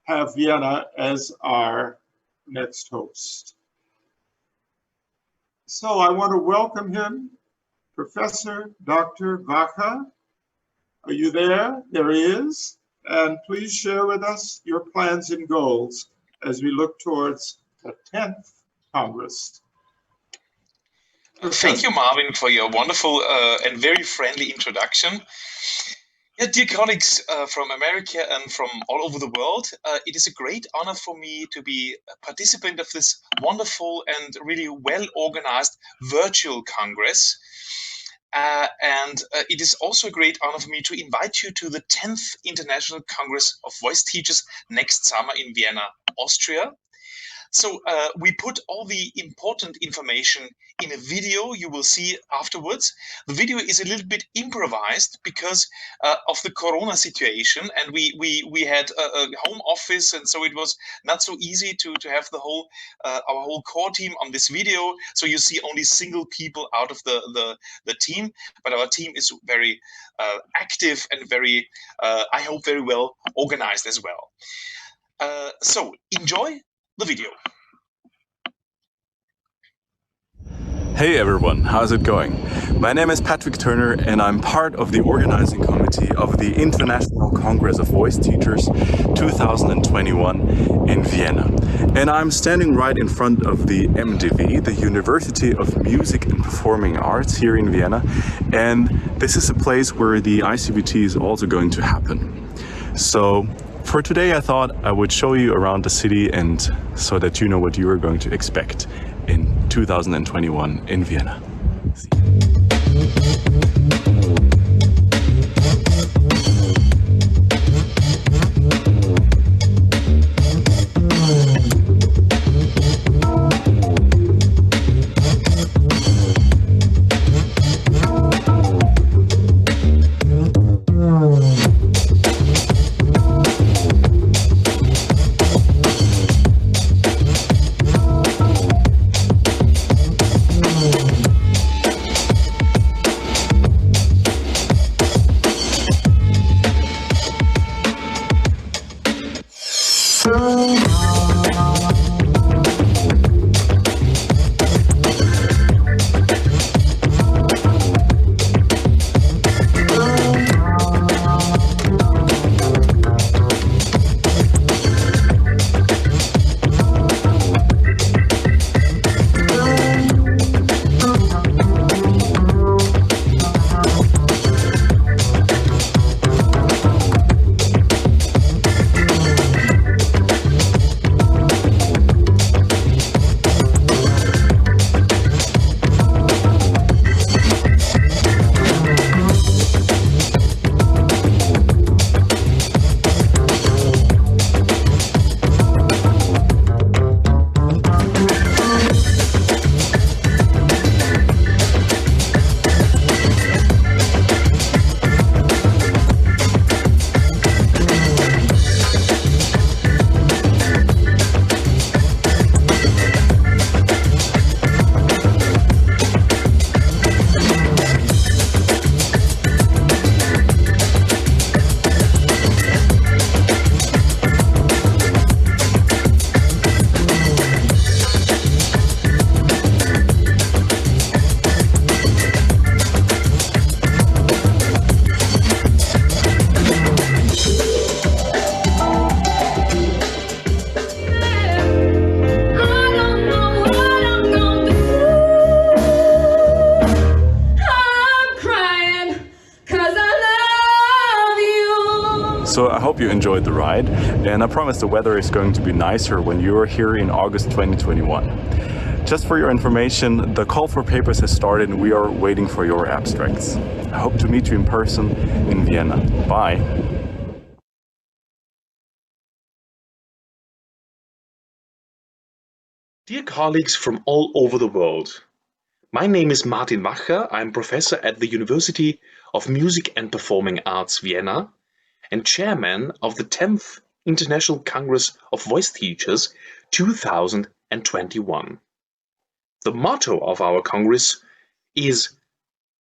[SPEAKER 16] have Vienna as our next host. So I want to welcome him, Professor Dr. Vacha. Are you there? There he is. And please share with us your plans and goals as we look towards the 10th Congress.
[SPEAKER 17] Thank you, Marvin, for your wonderful and very friendly introduction. Yeah, dear colleagues from America and from all over the world, it is a great honor for me to be a participant of this wonderful and really well-organized virtual Congress. And it is also a great honor for me to invite you to the 10th International Congress of Voice Teachers next summer in Vienna, Austria. So we put all the important information in a video you will see afterwards. The video is a little bit improvised because of the Corona situation, and we had a home office, and so it was not so easy to have the whole our whole core team on this video. So you see only single people out of the team, but our team is very active and very I hope very well organized as well. So enjoy the video.
[SPEAKER 18] Hey everyone, how's it going? My name is Patrick Turner and I'm part of the organizing committee of the International Congress of Voice Teachers 2021 in Vienna. And I'm standing right in front of the MDV, the University of Music and Performing Arts here in Vienna. And this is a place where the ICVT is also going to happen. So for today, I thought I would show you around the city and so that you know what you are going to expect in 2021 in Vienna. hope you enjoyed the ride, and I promise the weather is going to be nicer when you're here in August 2021. Just for your information, the call for papers has started and we are waiting for your abstracts. I hope to meet you in person in Vienna. Bye.
[SPEAKER 17] Dear colleagues from all over the world, my name is Martin Vacha. I'm professor at the University of Music and Performing Arts Vienna and chairman of the 10th International Congress of Voice Teachers 2021. The motto of our Congress is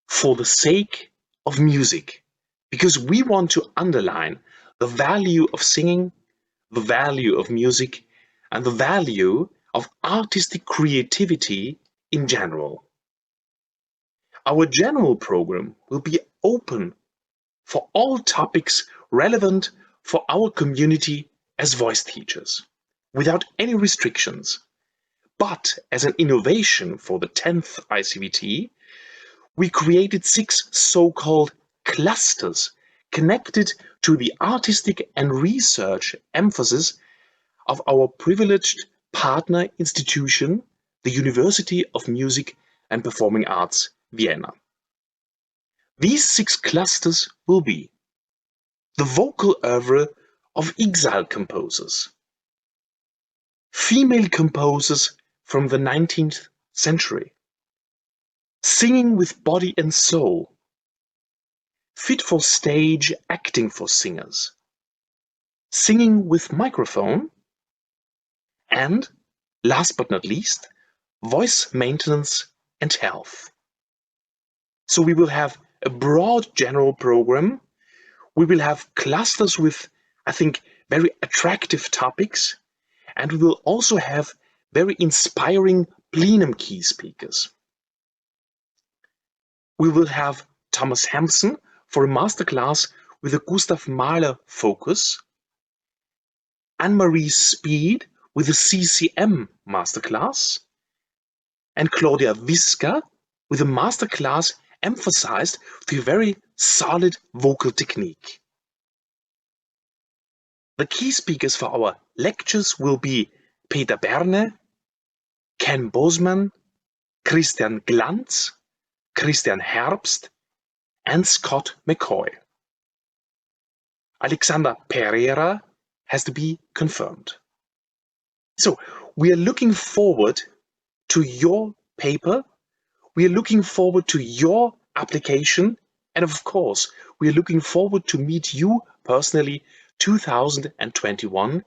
[SPEAKER 17] "For the sake of music," because we want to underline the value of singing, the value of music, and the value of artistic creativity in general. Our general program will be open for all topics relevant for our community as voice teachers, without any restrictions. But as an innovation for the 10th ICVT, we created 6 so-called clusters connected to the artistic and research emphasis of our privileged partner institution, the University of Music and Performing Arts Vienna. These 6 clusters will be the vocal oeuvre of exile composers, female composers from the 19th century, singing with body and soul, fit for stage acting for singers, singing with microphone, and, last but not least, voice maintenance and health. So we will have a broad general program. We will have clusters with, I think, very attractive topics, and we will also have very inspiring plenum key speakers. We will have Thomas Hampson for a masterclass with a Gustav Mahler focus, Anne-Marie Speed with a CCM masterclass, and Claudia Wiska with a masterclass emphasized with a very solid vocal technique. The key speakers for our lectures will be Peter Berne, Ken Bosman, Christian Glanz, Christian Herbst, and Scott McCoy. Alexander Pereira has to be confirmed. So we are looking forward to your paper, we are looking forward to your application, and of course we are looking forward to meet you personally 2021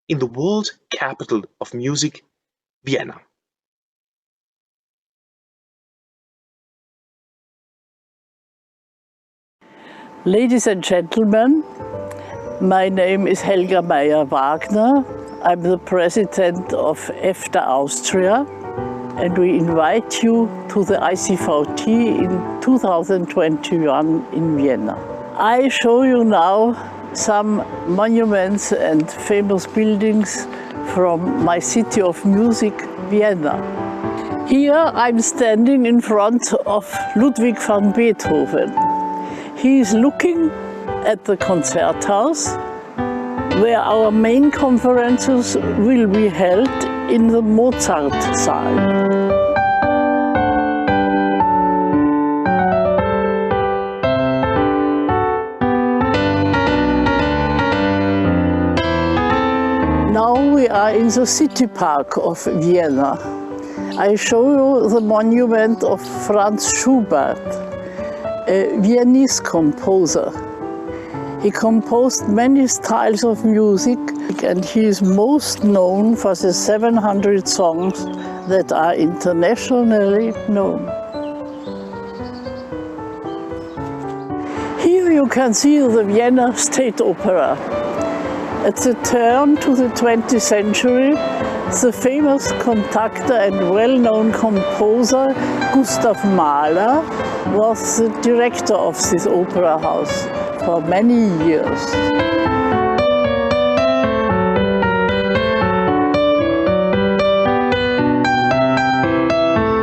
[SPEAKER 17] in the world capital of music, Vienna.
[SPEAKER 19] Ladies and gentlemen, my name is Helga Meyer-Wagner. I'm the president of EFTA Austria, and we invite you to the ICVT in 2021 in Vienna. I show you now some monuments and famous buildings from my city of music, Vienna. Here I'm standing in front of Ludwig van Beethoven. He is looking at the Konzerthaus, where our main conferences will be held in the Mozart Saal. Now we are in the city park of Vienna. I show you the monument of Franz Schubert, a Viennese composer. He composed many styles of music, and he is most known for the 700 songs that are internationally known. Here you can see the Vienna State Opera. At the turn to the 20th century, the famous conductor and well-known composer Gustav Mahler was the director of this opera house for many years.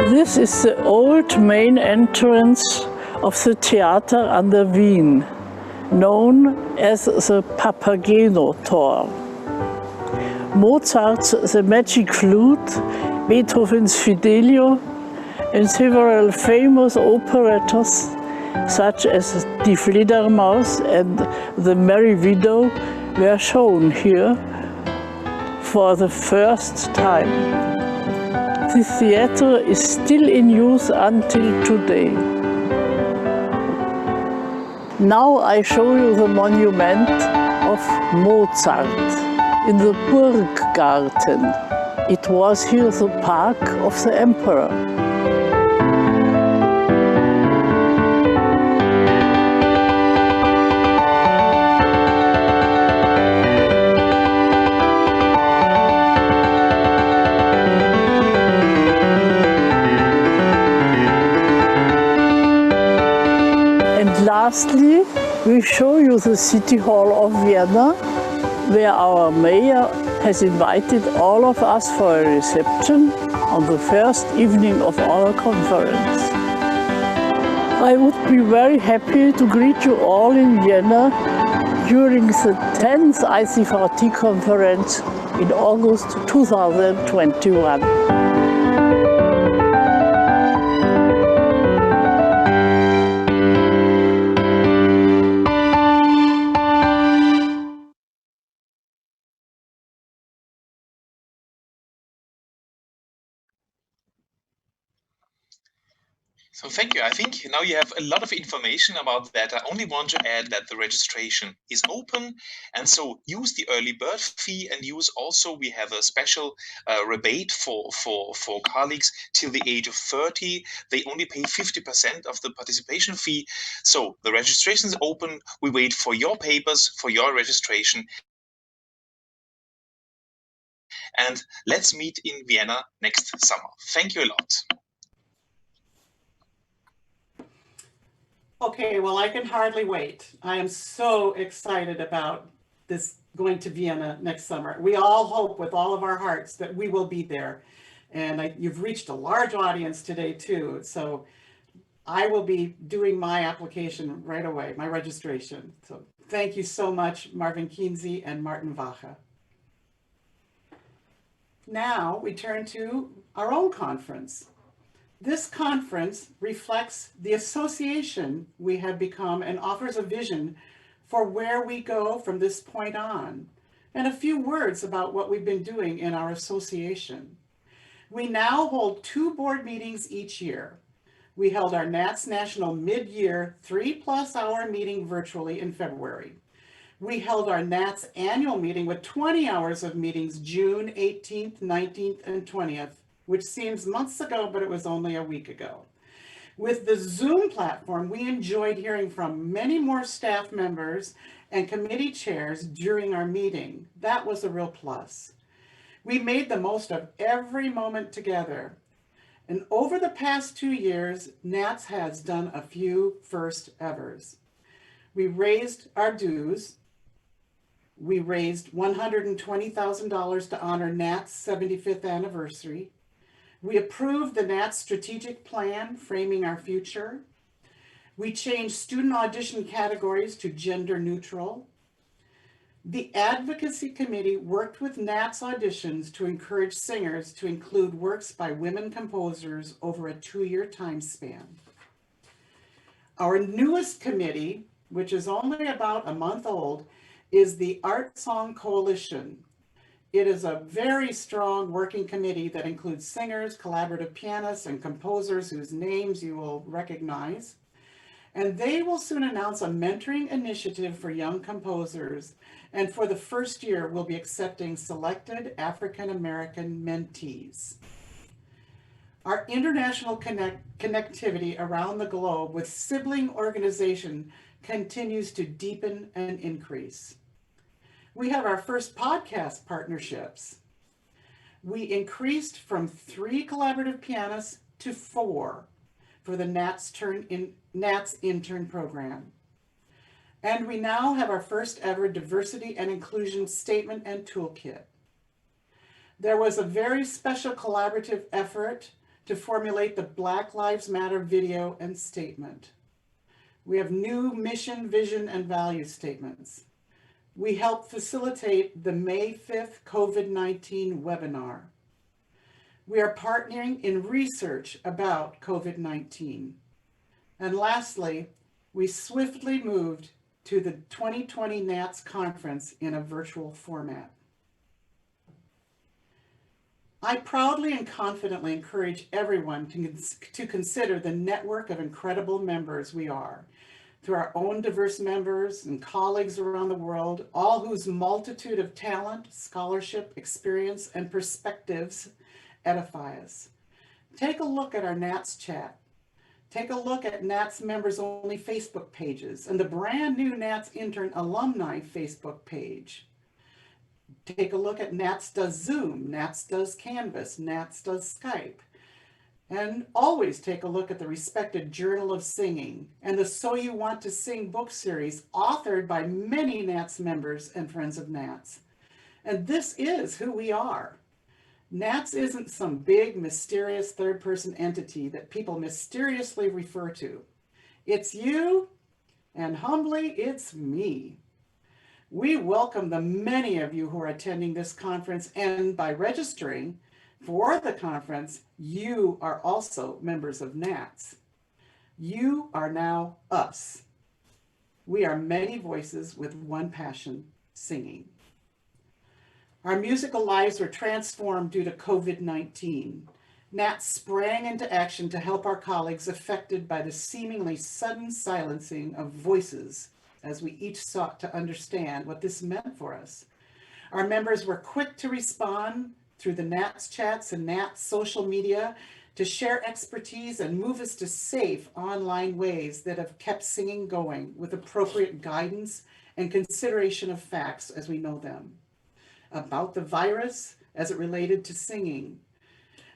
[SPEAKER 19] This is the old main entrance of the Theater an der Wien. known as the Papageno Tor. Mozart's The Magic Flute, Beethoven's Fidelio, and several famous operettas such as Die Fledermaus and The Merry Widow were shown here for the first time. The theatre is still in use until today. Now I show you the monument of Mozart in the Burggarten. It was here the park of the emperor. Lastly, we show you the City Hall of Vienna, where our mayor has invited all of us for a reception on the first evening of our conference. I would be very happy to greet you all in Vienna during the 10th ICVT conference in August 2021.
[SPEAKER 17] So thank you. I think now you have a lot of information about that. I only want to add that the registration is open, and so use the early bird fee, and use also we have a special rebate for colleagues till the age of 30. They only pay 50% of the participation fee. So the registration is open. We wait for your papers, for your registration. And let's meet in Vienna next summer. Thank you a lot.
[SPEAKER 1] Okay, well, I can hardly wait. I am so excited about this going to Vienna next summer. We all hope with all of our hearts that we will be there. And you've reached a large audience today too. So I will be doing my application right away, my registration. So thank you so much, Marvin Keenze and Martin Vacha. Now we turn to our own conference. This conference reflects the association we have become and offers a vision for where we go from this point on, and a few words about what we've been doing in our association. We now hold 2 board meetings each year. We held our NATS National Mid-Year 3+ hour meeting virtually in February. We held our NATS annual meeting with 20 hours of meetings June 18th, 19th, and 20th. Which seems months ago, but it was only a week ago. With the Zoom platform, we enjoyed hearing from many more staff members and committee chairs during our meeting. That was a real plus. We made the most of every moment together. And over the past 2 years, NATS has done a few first evers. We raised our dues. We raised $120,000 to honor NATS' 75th anniversary. We approved the NATS strategic plan, Framing Our Future. We changed student audition categories to gender neutral. The Advocacy Committee worked with NATS auditions to encourage singers to include works by women composers over a 2-year time span. Our newest committee, which is only about a month old, is the Art Song Coalition. It is a very strong working committee that includes singers, collaborative pianists, and composers whose names you will recognize. And they will soon announce a mentoring initiative for young composers. And for the first year, we'll be accepting selected African-American mentees. Our international connectivity around the globe with sibling organization continues to deepen and increase. We have our first podcast partnerships. We increased from 3 collaborative pianists to 4 for the NATS intern program. And we now have our first ever diversity and inclusion statement and toolkit. There was a very special collaborative effort to formulate the Black Lives Matter video and statement. We have new mission, vision, and value statements. We help facilitate the May 5th COVID-19 webinar. We are partnering in research about COVID-19. And lastly, we swiftly moved to the 2020 NATS conference in a virtual format. I proudly and confidently encourage everyone to consider the network of incredible members we are, through our own diverse members and colleagues around the world, all whose multitude of talent, scholarship, experience, and perspectives edify us. Take a look at our NATS chat. Take a look at NATS members only Facebook pages and the brand new NATS intern alumni Facebook page. Take a look at NATS does Zoom, NATS does Canvas, NATS does Skype. And always take a look at the respected Journal of Singing and the So You Want to Sing book series authored by many NATS members and friends of NATS. And this is who we are. NATS isn't some big, mysterious third-person entity that people mysteriously refer to. It's you, and humbly, it's me. We welcome the many of you who are attending this conference, and by registering for the conference, you are also members of NATS. You are now us. We are many voices with one passion, singing. Our musical lives were transformed due to COVID-19. NATS sprang into action to help our colleagues affected by the seemingly sudden silencing of voices as we each sought to understand what this meant for us. Our members were quick to respond through the NATS chats and NATS social media to share expertise and move us to safe online ways that have kept singing going with appropriate guidance and consideration of facts as we know them, about the virus as it related to singing.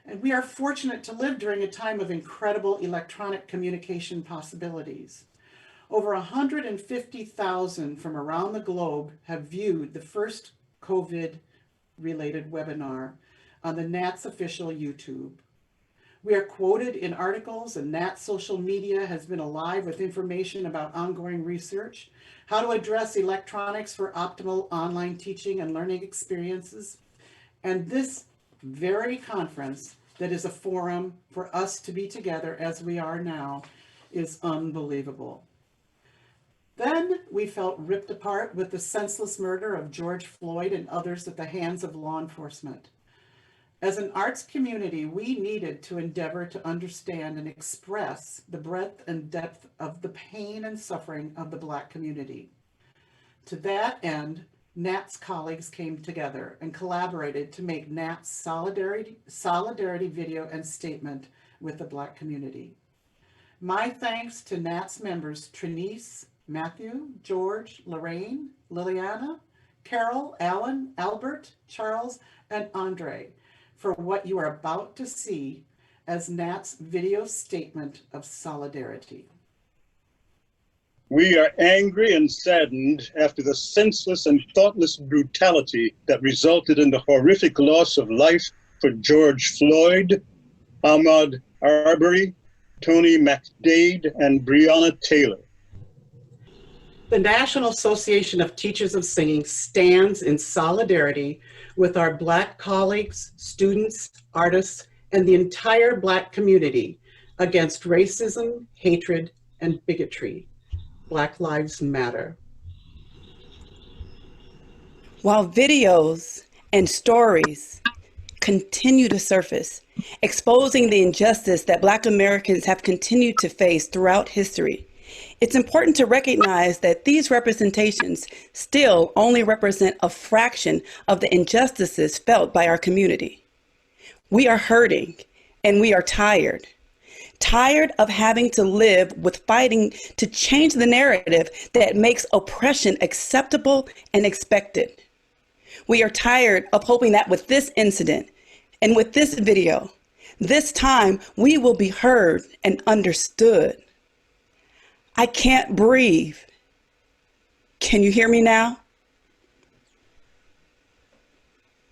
[SPEAKER 1] And we are fortunate to live during a time of incredible electronic communication possibilities. Over 150,000 from around the globe have viewed the first COVID-related webinar on the NATS official YouTube. We are quoted in articles, and NATS social media has been alive with information about ongoing research, how to address electronics for optimal online teaching and learning experiences. And this very conference that is a forum for us to be together as we are now is unbelievable. Then we felt ripped apart with the senseless murder of George Floyd and others at the hands of law enforcement. As an arts community, we needed to endeavor to understand and express the breadth and depth of the pain and suffering of the Black community. To that end, NATS colleagues came together and collaborated to make NATS solidarity video and statement with the Black community. My thanks to NATS members Trinice, Matthew, George, Lorraine, Liliana, Carole, Alan, Albert, Charles, and Andre for what you are about to see as NATS video statement of solidarity.
[SPEAKER 20] We are angry and saddened after the senseless and thoughtless brutality that resulted in the horrific loss of life for George Floyd, Ahmaud Arbery, Tony McDade, and Breonna Taylor.
[SPEAKER 1] The National Association of Teachers of Singing stands in solidarity with our Black colleagues, students, artists, and the entire Black community against racism, hatred, and bigotry. Black Lives Matter.
[SPEAKER 21] While videos and stories continue to surface, exposing the injustice that Black Americans have continued to face throughout history, it's important to recognize that these representations still only represent a fraction of the injustices felt by our community. We are hurting and we are tired. Tired of having to live with fighting to change the narrative that makes oppression acceptable and expected. We are tired of hoping that with this incident and with this video, this time we will be heard and understood. I can't breathe. Can you hear me now?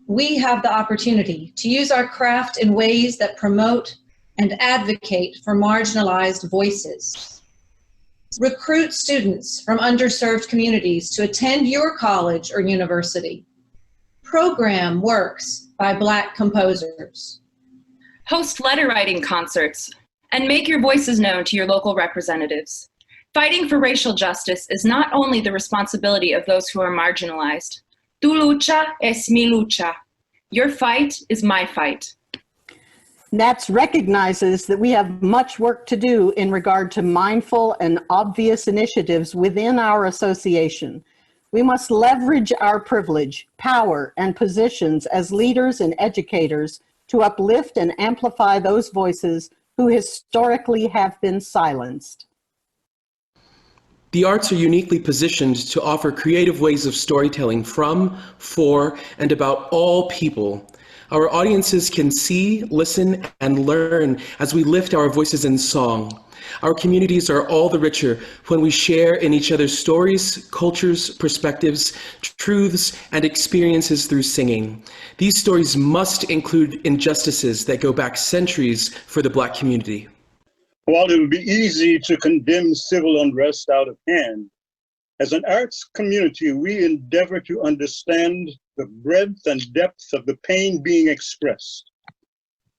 [SPEAKER 22] We have the opportunity to use our craft in ways that promote and advocate for marginalized voices. Recruit students from underserved communities to attend your college or university. Program works by Black composers.
[SPEAKER 2] Host letter writing concerts and make your voices known to your local representatives. Fighting for racial justice is not only the responsibility of those who are marginalized. Tu lucha es mi lucha. Your fight is my fight.
[SPEAKER 4] NATS recognizes that we have much work to do in regard to mindful and obvious initiatives within our association. We must leverage our privilege, power, and positions as leaders and educators to uplift and amplify those voices who historically have been silenced.
[SPEAKER 23] The arts are uniquely positioned to offer creative ways of storytelling from, for, and about all people. Our audiences can see, listen, and learn as we lift our voices in song. Our communities are all the richer when we share in each other's stories, cultures, perspectives, truths, and experiences through singing. These stories must include injustices that go back centuries for the Black community.
[SPEAKER 20] While it would be easy to condemn civil unrest out of hand, as an arts community, we endeavor to understand the breadth and depth of the pain being expressed.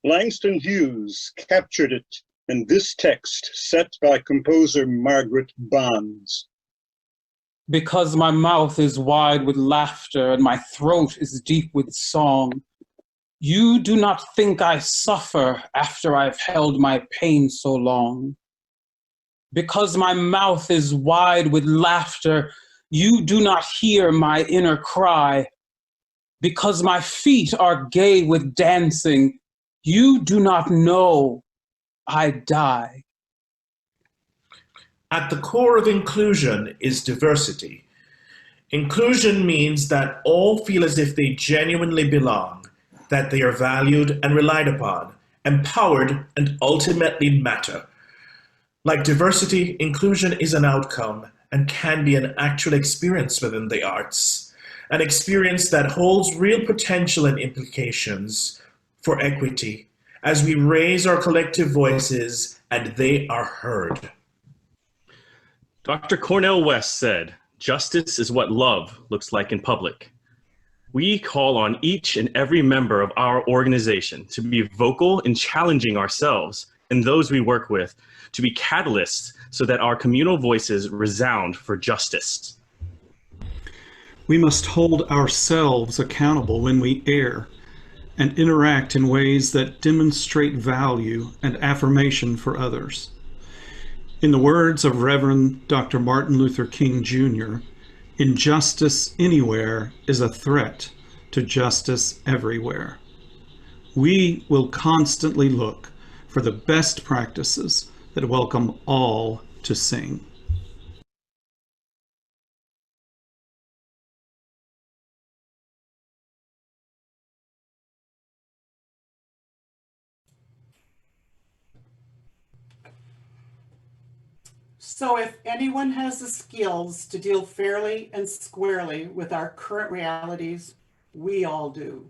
[SPEAKER 20] Langston Hughes captured it in this text set by composer Margaret Bonds.
[SPEAKER 24] Because my mouth is wide with laughter and my throat is deep with song, you do not think I suffer after I've held my pain so long. Because my mouth is wide with laughter, you do not hear my inner cry. Because my feet are gay with dancing, you do not know I die.
[SPEAKER 25] At the core of inclusion is diversity. Inclusion means that all feel as if they genuinely belong, that they are valued and relied upon, empowered, and ultimately matter. Like diversity, inclusion is an outcome and can be an actual experience within the arts, an experience that holds real potential and implications for equity as we raise our collective voices and they are heard.
[SPEAKER 26] Dr. Cornel West said, "Justice is what love looks like in public." We call on each and every member of our organization to be vocal in challenging ourselves and those we work with to be catalysts so that our communal voices resound for justice.
[SPEAKER 27] We must hold ourselves accountable when we err and interact in ways that demonstrate value and affirmation for others. In the words of Reverend Dr. Martin Luther King Jr., injustice anywhere is a threat to justice everywhere. We will constantly look for the best practices that welcome all to sing.
[SPEAKER 1] So if anyone has the skills to deal fairly and squarely with our current realities, we all do.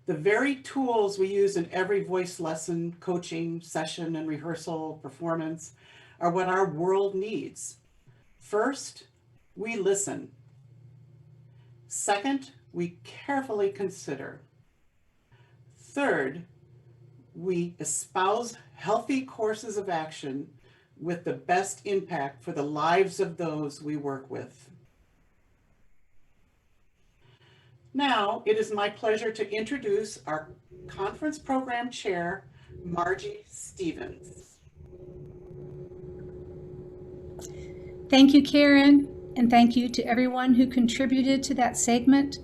[SPEAKER 1] The very tools we use in every voice lesson, coaching, session, and rehearsal performance are what our world needs. First, we listen. Second, we carefully consider. Third, we espouse healthy courses of action with the best impact for the lives of those we work with. Now, it is my pleasure to introduce our conference program chair, Margie Stevens.
[SPEAKER 28] Thank you, Karen, and thank you to everyone who contributed to that segment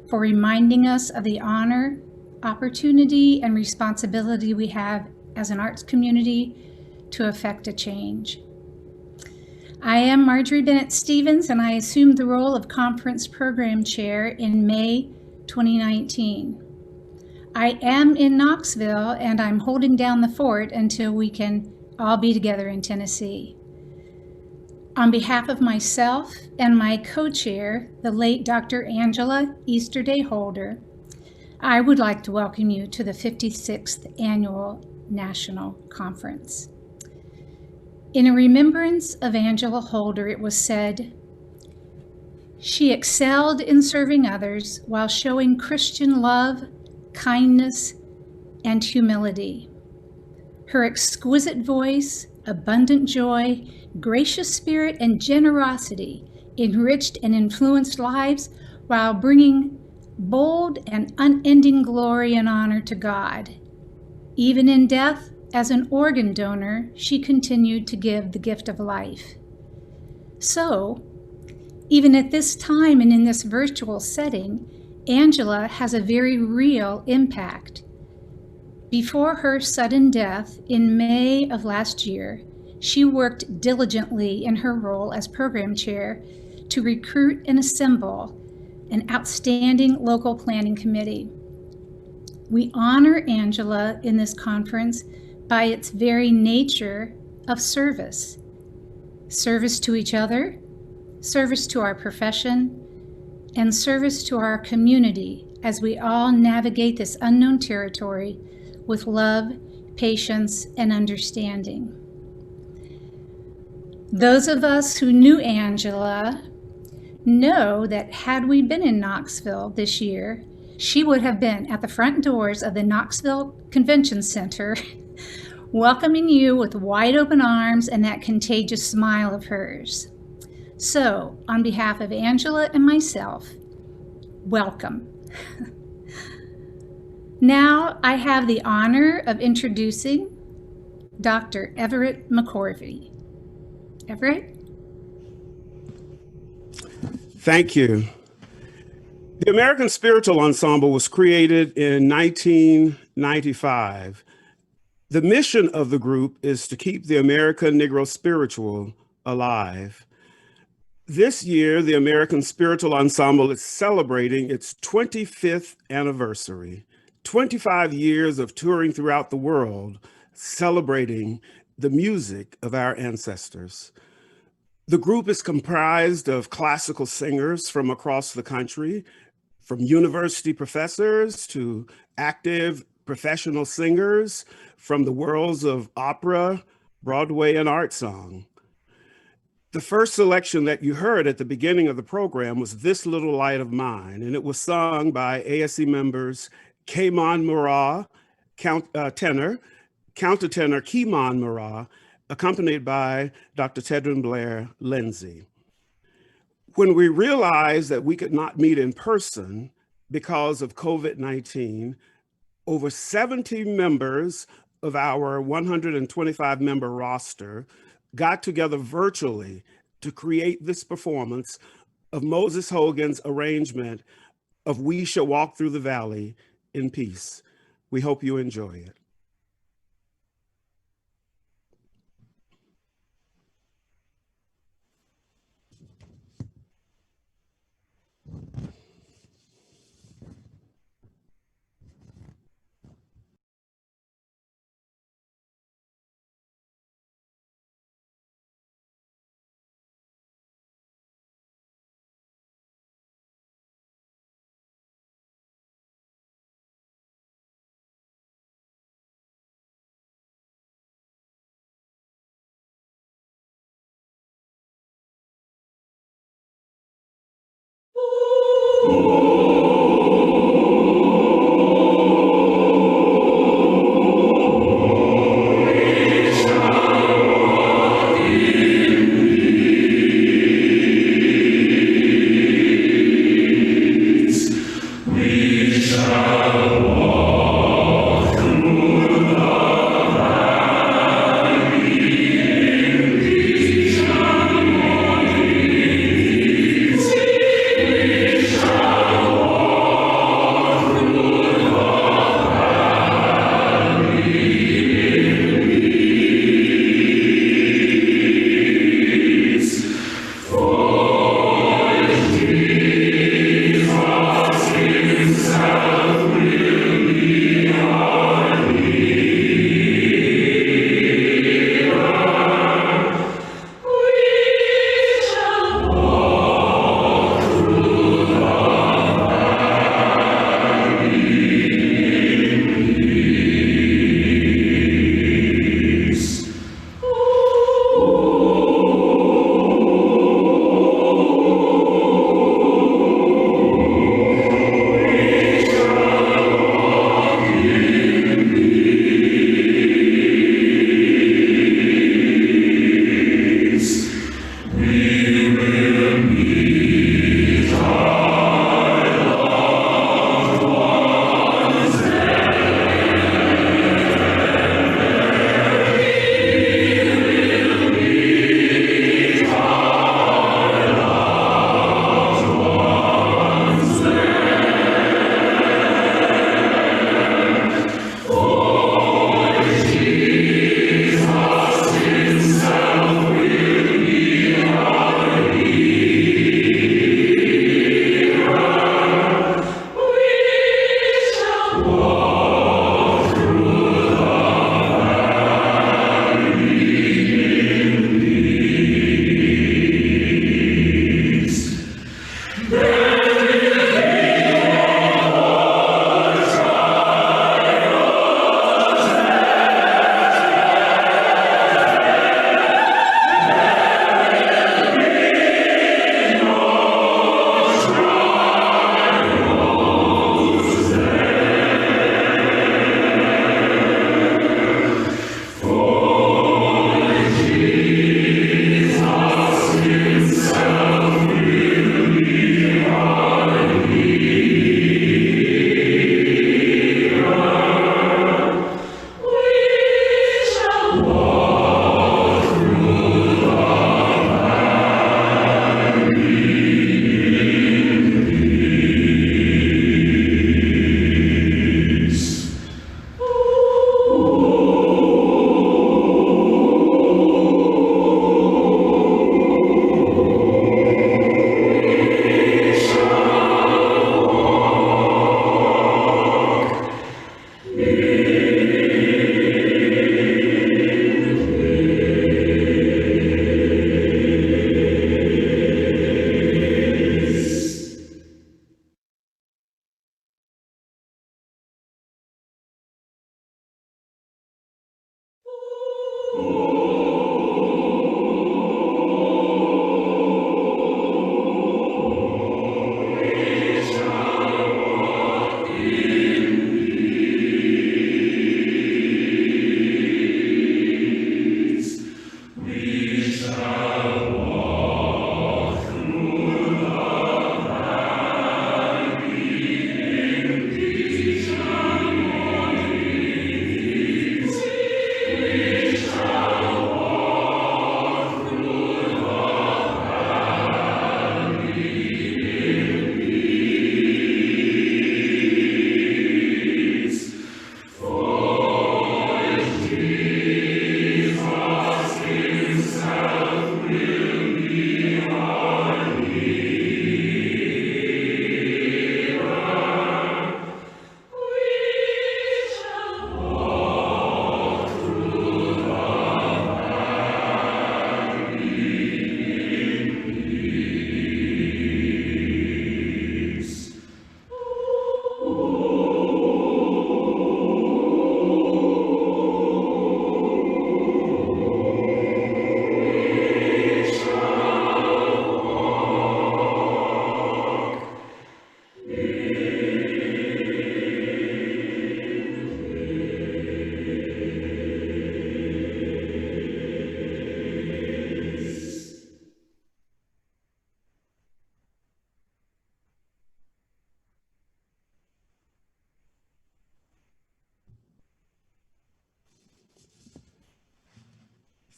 [SPEAKER 28] for reminding us of the honor, opportunity, and responsibility we have as an arts community to effect a change. I am Marjorie Bennett Stevens, and I assumed the role of Conference Program Chair in May 2019. I am in Knoxville, and I'm holding down the fort until we can all be together in Tennessee. On behalf of myself and my co-chair, the late Dr. Angela Easterday Holder, I would like to welcome you to the 56th Annual National Conference. In a remembrance of Angela Holder, it was said, "She excelled in serving others while showing Christian love, kindness, and humility. Her exquisite voice, abundant joy, gracious spirit, and generosity enriched and influenced lives while bringing bold and unending glory and honor to God. Even in death, as an organ donor, she continued to give the gift of life." So, even at this time and in this virtual setting, Angela has a very real impact. Before her sudden death in May of last year, she worked diligently in her role as program chair to recruit and assemble an outstanding local planning committee. We honor Angela in this conference by its very nature of service. Service to each other, service to our profession, and service to our community as we all navigate this unknown territory with love, patience, and understanding. Those of us who knew Angela know that had we been in Knoxville this year, she would have been at the front doors of the Knoxville Convention Center welcoming you with wide open arms and that contagious smile of hers. So, on behalf of Angela and myself, welcome. Now I have the honor of introducing Dr. Everett McCorvey. Everett?
[SPEAKER 3] Thank you. The American Spiritual Ensemble was created in 1995. The mission of the group is to keep the American Negro spiritual alive. This year, the American Spiritual Ensemble is celebrating its 25th anniversary, 25 years of touring throughout the world, celebrating the music of our ancestors. The group is comprised of classical singers from across the country, from university professors to active professional singers from the worlds of opera, Broadway, and art song. The first selection that you heard at the beginning of the program was This Little Light of Mine, and it was sung by ASE members Kaymon Murrah, countertenor Keymon Murrah, accompanied by Dr. Tedrin Blair Lindsay. When we realized that we could not meet in person because of COVID-19, over 70 members of our 125 member roster got together virtually to create this performance of Moses Hogan's arrangement of We Shall Walk Through the Valley in Peace. We hope you enjoy it.
[SPEAKER 5] We shall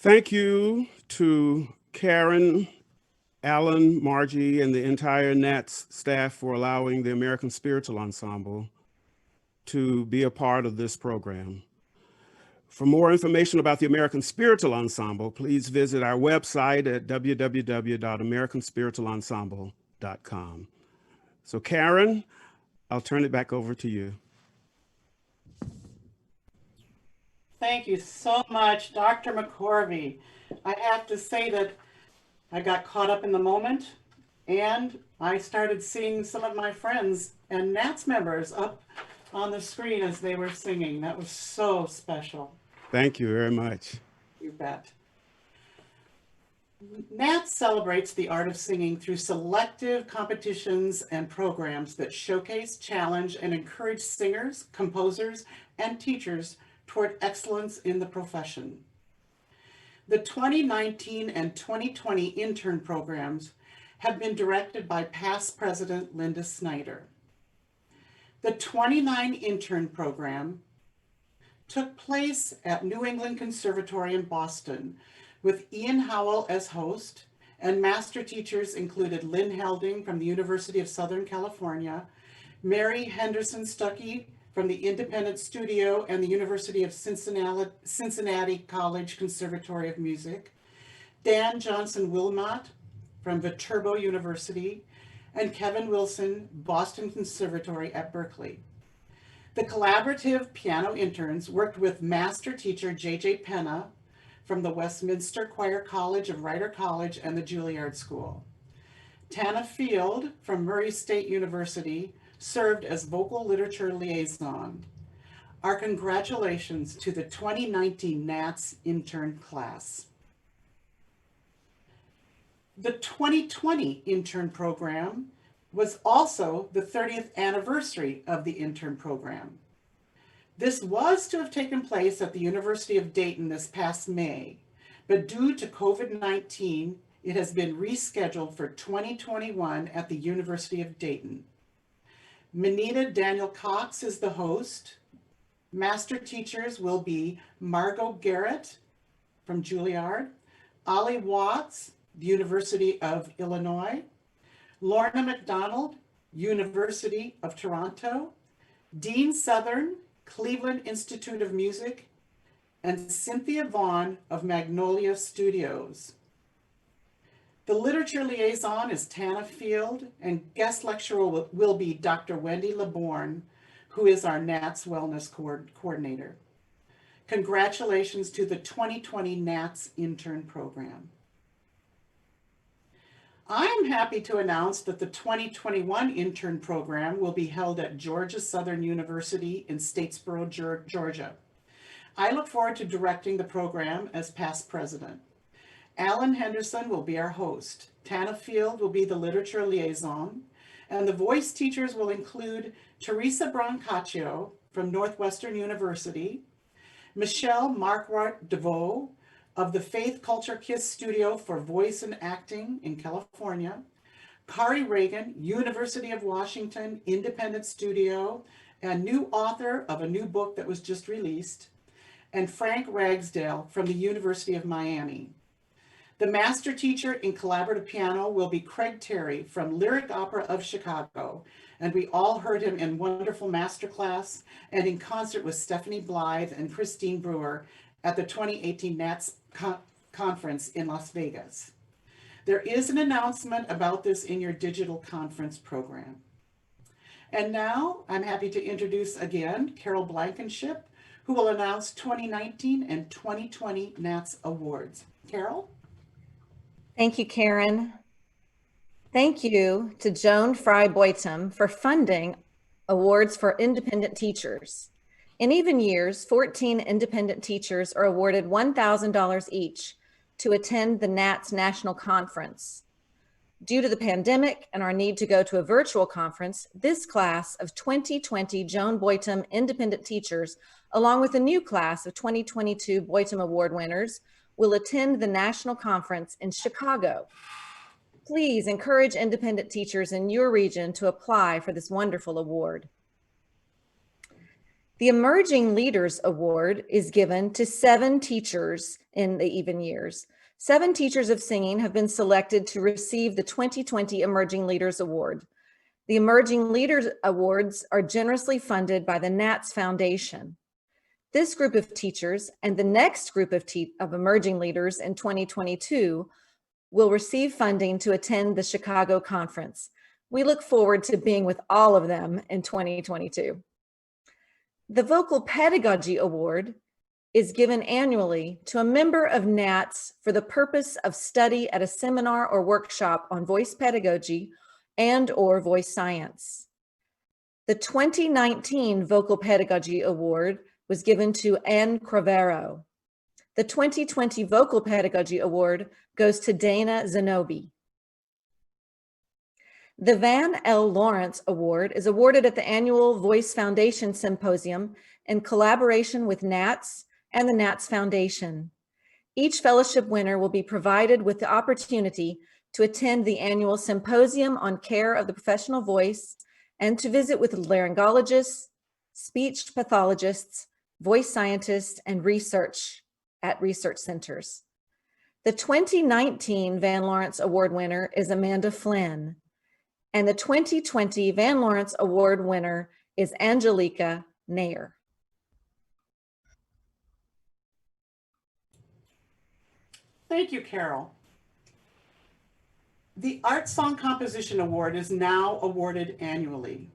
[SPEAKER 3] Thank you to Karen, Alan, Margie, and the entire NATS staff for allowing the American Spiritual Ensemble to be a part of this program. For more information about the American Spiritual Ensemble, please visit our website at www.americanspiritualensemble.com. So Karen, I'll turn it back over to you.
[SPEAKER 1] Thank you so much, Dr. McCorvey. I have to say that I got caught up in the moment and I started seeing some of my friends and NATS members up on the screen as they were singing. That was so special.
[SPEAKER 3] Thank you very much.
[SPEAKER 1] You bet. NATS celebrates the art of singing through selective competitions and programs that showcase, challenge, and encourage singers, composers, and teachers toward excellence in the profession. The 2019 and 2020 intern programs have been directed by past President Linda Snyder. The 29 intern program took place at New England Conservatory in Boston with Ian Howell as host, and master teachers included Lynn Helding from the University of Southern California, Mary Henderson Stuckey from the Independent Studio and the University of Cincinnati College Conservatory of Music, Dan Johnson-Wilmot from Viterbo University, and Kevin Wilson, Boston Conservatory at Berkeley. The collaborative piano interns worked with master teacher J.J. Penna from the Westminster Choir College of Rider College and the Juilliard School. Tana Field from Murray State University served as vocal literature liaison. Our congratulations to the 2019 NATS intern class. The 2020 intern program was also the 30th anniversary of the intern program. This was to have taken place at the University of Dayton this past May, but due to COVID-19, it has been rescheduled for 2021 at the University of Dayton. Manita Daniel Cox is the host. Master teachers will be Margot Garrett from Juilliard, Ollie Watts, the University of Illinois, Lorna McDonald, University of Toronto, Dean Southern, Cleveland Institute of Music, and Cynthia Vaughn of Magnolia Studios. The literature liaison is Tana Field, and guest lecturer will be Dr. Wendy LeBourne, who is our NATS Wellness Coordinator. Congratulations to the 2020 NATS intern program. I'm happy to announce that the 2021 intern program will be held at Georgia Southern University in Statesboro, Georgia. I look forward to directing the program as past president. Alan Henderson will be our host. Tana Field will be the literature liaison, and the voice teachers will include Teresa Brancaccio from Northwestern University, Michelle Marquardt DeVoe of the Faith Culture Kiss Studio for Voice and Acting in California, Kari Reagan, University of Washington Independent Studio, and new author of a new book that was just released, and Frank Ragsdale from the University of Miami. The master teacher in collaborative piano will be Craig Terry from Lyric Opera of Chicago, and we all heard him in wonderful masterclass and in concert with Stephanie Blythe and Christine Brewer at the 2018 NATS conference in Las Vegas. There is an announcement about this in your digital conference program. And now I'm happy to introduce again Carole Blankenship, who will announce 2019 and 2020 NATS awards. Carole?
[SPEAKER 5] Thank you, Karen. Thank you to Joan Fry Boytum for funding awards for independent teachers. In even years, 14 independent teachers are awarded $1,000 each to attend the NATS National Conference. Due to the pandemic and our need to go to a virtual conference, this class of 2020 Joan Boytum independent teachers, along with a new class of 2022 Boytum Award winners, will attend the national conference in Chicago. Please encourage independent teachers in your region to apply for this wonderful award. The Emerging Leaders Award is given to 7 teachers in the even years. 7 teachers of singing have been selected to receive the 2020 Emerging Leaders Award. The Emerging Leaders Awards are generously funded by the NATS Foundation. This group of teachers and the next group of emerging leaders in 2022 will receive funding to attend the Chicago conference. We look forward to being with all of them in 2022. The Vocal Pedagogy Award is given annually to a member of NATS for the purpose of study at a seminar or workshop on voice pedagogy and/or voice science. The 2019 Vocal Pedagogy Award was given to Ann Cravero. The 2020 Vocal Pedagogy Award goes to Dana Zenobi. The Van L. Lawrence Award is awarded at the annual Voice Foundation Symposium in collaboration with NATS and the NATS Foundation. Each fellowship winner will be provided with the opportunity to attend the annual Symposium on Care of the Professional Voice and to visit with laryngologists, speech pathologists, voice scientists, and research at research centers. The 2019 Van Lawrence Award winner is Amanda Flynn, and the 2020 Van Lawrence Award winner is Angelica Nair.
[SPEAKER 1] Thank you, Carole. The Art Song Composition Award is now awarded annually.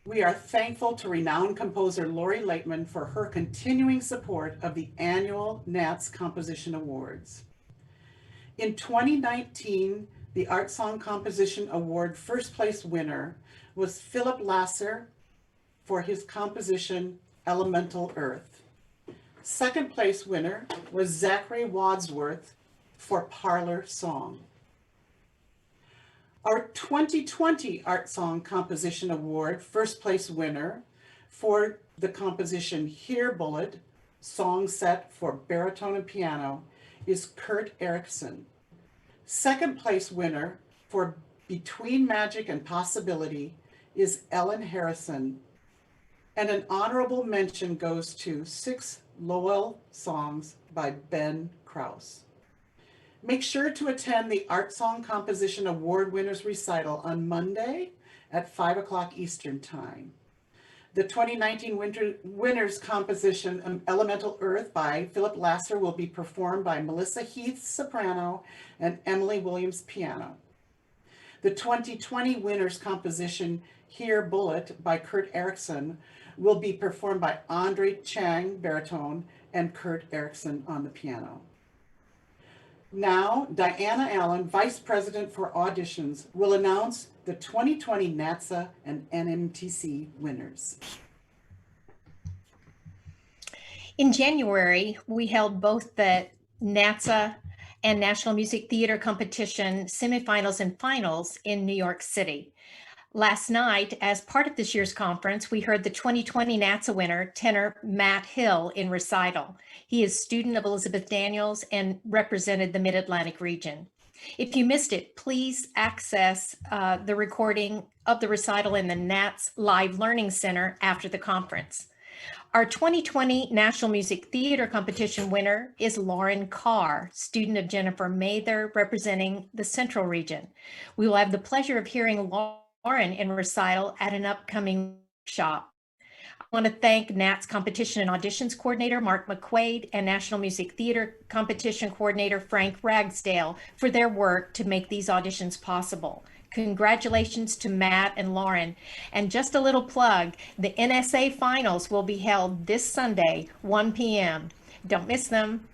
[SPEAKER 1] We are thankful to renowned composer Lori Lakeman for her continuing support of the annual NATS Composition Awards. In 2019, the Art Song Composition Award first place winner was Philip Lasser for his composition, Elemental Earth. Second place winner was Zachary Wadsworth for Parlor Song. Our 2020 Art Song Composition Award first place winner for the composition Here Bullet, song set for baritone and piano, is Kurt Erickson. Second place winner for Between Magic and Possibility is Ellen Harrison. And an honorable mention goes to 6 Lowell songs by Ben Krause. Make sure to attend the Art Song Composition Award Winners Recital on Monday at 5 o'clock Eastern Time. The 2019 Winners Composition Elemental Earth by Philip Lasser will be performed by Melissa Heath, soprano, and Emily Williams, piano. The 2020 Winners Composition Here Bullet by Kurt Erickson will be performed by Andre Chang, baritone, and Kurt Erickson on the piano. Now, Diana Allen, Vice President for Auditions, will announce the 2020 NATSA and NMTC winners.
[SPEAKER 28] In January, we held both the NATSA and National Music Theater Competition semifinals and finals in New York City. Last night, as part of this year's conference, we heard the 2020 NATSA winner, tenor Matt Hill, in recital. He is a student of Elizabeth Daniels and represented the Mid-Atlantic region. If you missed it, please access the recording of the recital in the NATS Live Learning Center after the conference. Our 2020 National Music Theater Competition winner is Lauren Carr, student of Jennifer Mather, representing the Central region. We will have the pleasure of hearing Lauren in recital at an upcoming workshop. I want to thank NATS Competition and Auditions Coordinator Mark McQuaid and National Music Theater Competition Coordinator Frank Ragsdale for their work to make these auditions possible. Congratulations to Matt and Lauren. And just a little plug, the NSA finals will be held this Sunday, 1 p.m. Don't miss them.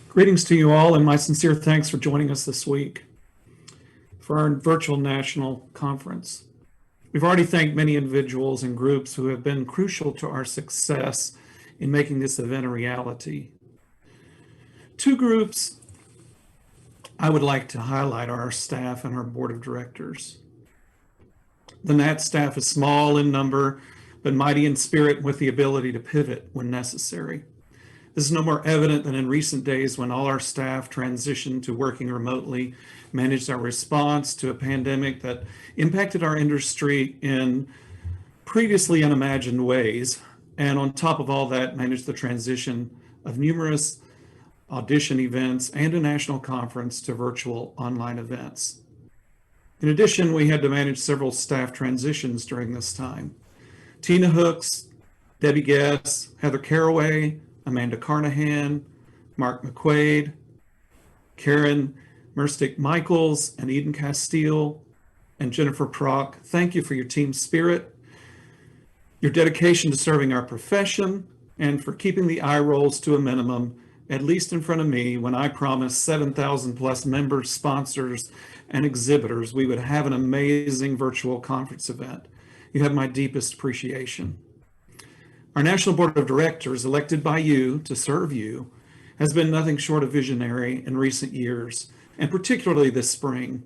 [SPEAKER 27] Greetings to you all, and my sincere thanks for joining us this week for our virtual national conference. We've already thanked many individuals and groups who have been crucial to our success in making this event a reality. 2 groups I would like to highlight are our staff and our board of directors. The NATS staff is small in number, but mighty in spirit with the ability to pivot when necessary. This is no more evident than in recent days when all our staff transitioned to working remotely, managed our response to a pandemic that impacted our industry in previously unimagined ways, and on top of all that, managed the transition of numerous audition events and a national conference to virtual online events. In addition, we had to manage several staff transitions during this time. Tina Hooks, Debbie Guess, Heather Caraway, Amanda Carnahan, Mark McQuaid, Karen Merstick-Michaels, and Eden Castile, and Jennifer Prock, thank you for your team spirit, your dedication to serving our profession, and for keeping the eye rolls to a minimum, at least in front of me, when I promised 7,000 plus members, sponsors, and exhibitors we would have an amazing virtual conference event. You have my deepest appreciation. Our National Board of Directors, elected by you to serve you, has been nothing short of visionary in recent years, and particularly this spring.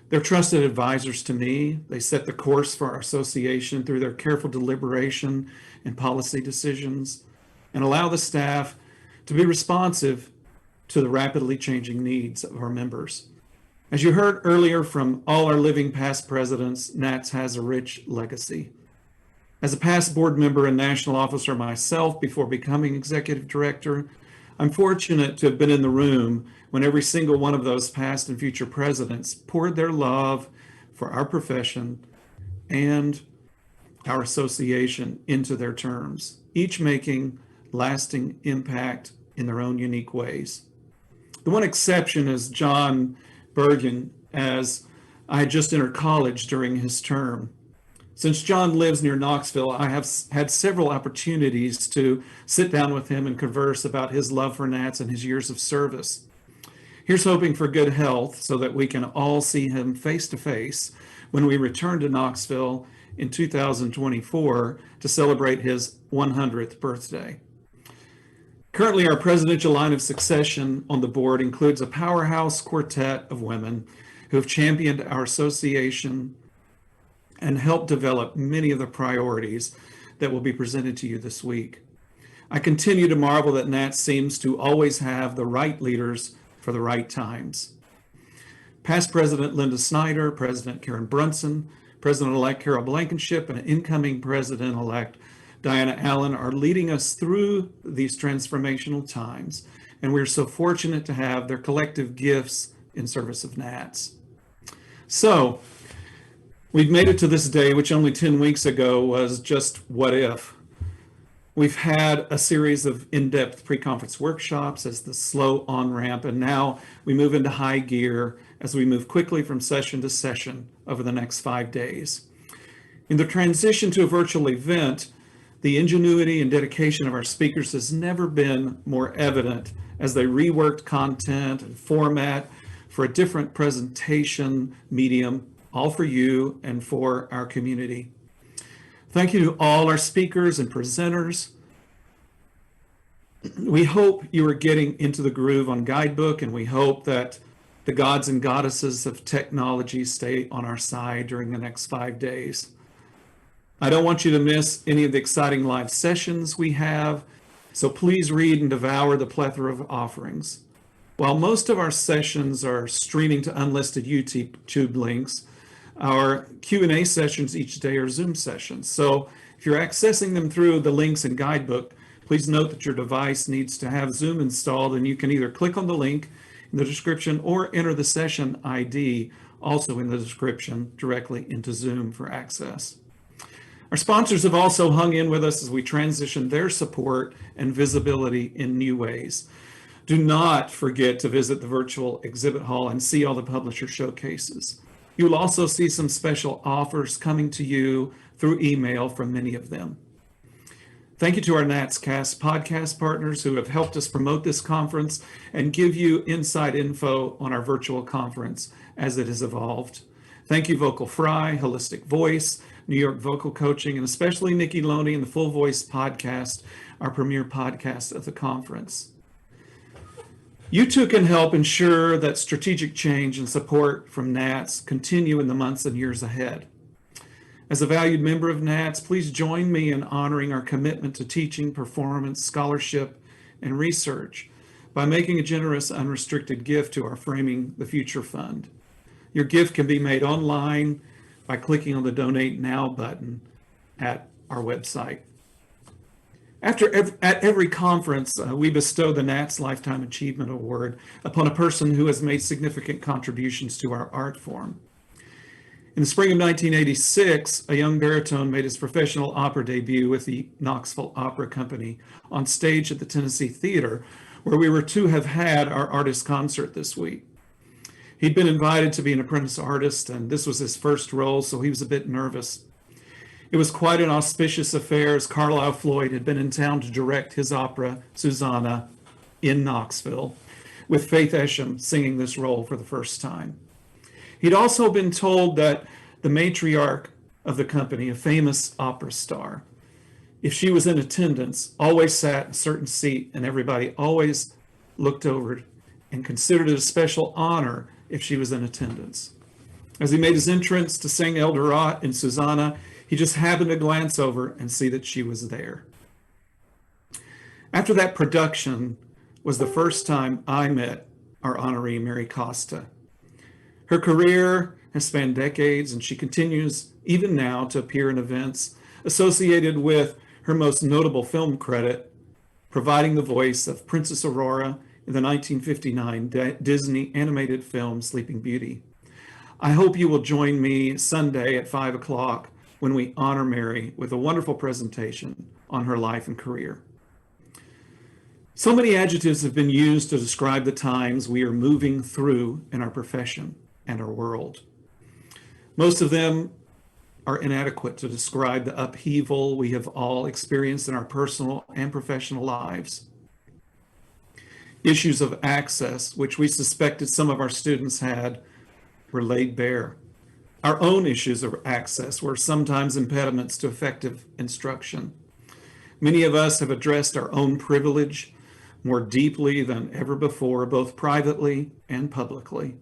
[SPEAKER 27] They're trusted advisors to me. They set the course for our association through their careful deliberation and policy decisions, and allow the staff to be responsive to the rapidly changing needs of our members. As you heard earlier from all our living past presidents, NATS has a rich legacy. As a past board member and national officer myself before becoming executive director, I'm fortunate to have been in the room when every single one of those past and future presidents poured their love for our profession and our association into their terms, each making lasting impact in their own unique ways. The one exception is John Bergen, as I had just entered college during his term. Since John lives near Knoxville, I have had several opportunities to sit down with him and converse about his love for NATS and his years of service. Here's hoping for good health so that we can all see him face to face when we return to Knoxville in 2024 to celebrate his 100th birthday. Currently, our presidential line of succession on the board includes a powerhouse quartet of women who have championed our association and helped develop many of the priorities that will be presented to you this week. I continue to marvel that NATS seems to always have the right leaders for the right times. Past President Linda Snyder, President Karen Brunssen, President-elect Carole Blankenship, and incoming President-elect Diana Allen are leading us through these transformational times, and we're so fortunate to have their collective gifts in service of NATS. So, we've made it to this day, which only 10 weeks ago was just what if. We've had a series of in-depth pre-conference workshops as the slow on-ramp, and now we move into high gear as we move quickly from session to session over the next 5 days. In the transition to a virtual event, the ingenuity and dedication of our speakers has never been more evident as they reworked content and format for a different presentation medium, all for you and for our community. Thank you to all our speakers and presenters. We hope you are getting into the groove on Guidebook, and we hope that the gods and goddesses of technology stay on our side during the next 5 days. I don't want you to miss any of the exciting live sessions we have, so please read and devour the plethora of offerings. While most of our sessions are streaming to unlisted YouTube links, our Q&A sessions each day are Zoom sessions. So if you're accessing them through the links in Guidebook, please note that your device needs to have Zoom installed, and you can either click on the link in the description or enter the session ID also in the description directly into Zoom for access. Our sponsors have also hung in with us as we transition their support and visibility in new ways. Do not forget to visit the virtual exhibit hall and see all the publisher showcases. You will also see some special offers coming to you through email from many of them. Thank you to our NATScast podcast partners who have helped us promote this conference and give you inside info on our virtual conference as it has evolved. Thank you, Vocal Fry, Holistic Voice, New York Vocal Coaching, and especially Nikki Loney and the Full Voice Podcast, our premier podcast of the conference. You too can help ensure that strategic change and support from NATS continue in the months and years ahead. As a valued member of NATS, please join me in honoring our commitment to teaching, performance, scholarship, and research by making a generous, unrestricted gift to our Framing the Future Fund. Your gift can be made online by clicking on the Donate Now button at our website. At every conference, we bestow the NATS Lifetime Achievement Award upon a person who has made significant contributions to our art form. In the spring of 1986, a young baritone made his professional opera debut with the Knoxville Opera Company on stage at the Tennessee Theater, where we were to have had our artist concert this week. He'd been invited to be an apprentice artist, and this was his first role, so he was a bit nervous. It was quite an auspicious affair, as Carlisle Floyd had been in town to direct his opera, Susanna, in Knoxville, with Faith Esham singing this role for the first time. He'd also been told that the matriarch of the company, a famous opera star, if she was in attendance, always sat in a certain seat, and everybody always looked over and considered it a special honor if she was in attendance. As he made his entrance to sing El Dorado in Susanna, he just happened to glance over and see that she was there. After that production was the first time I met our honoree, Mary Costa. Her career has spanned decades, and she continues even now to appear in events associated with her most notable film credit, providing the voice of Princess Aurora in the 1959 Disney animated film Sleeping Beauty. I hope you will join me Sunday at 5 o'clock when we honor Mary with a wonderful presentation on her life and career. So many adjectives have been used to describe the times we are moving through in our profession and our world. Most of them are inadequate to describe the upheaval we have all experienced in our personal and professional lives. Issues of access, which we suspected some of our students had, were laid bare. Our own issues of access were sometimes impediments to effective instruction. Many of us have addressed our own privilege more deeply than ever before, both privately and publicly.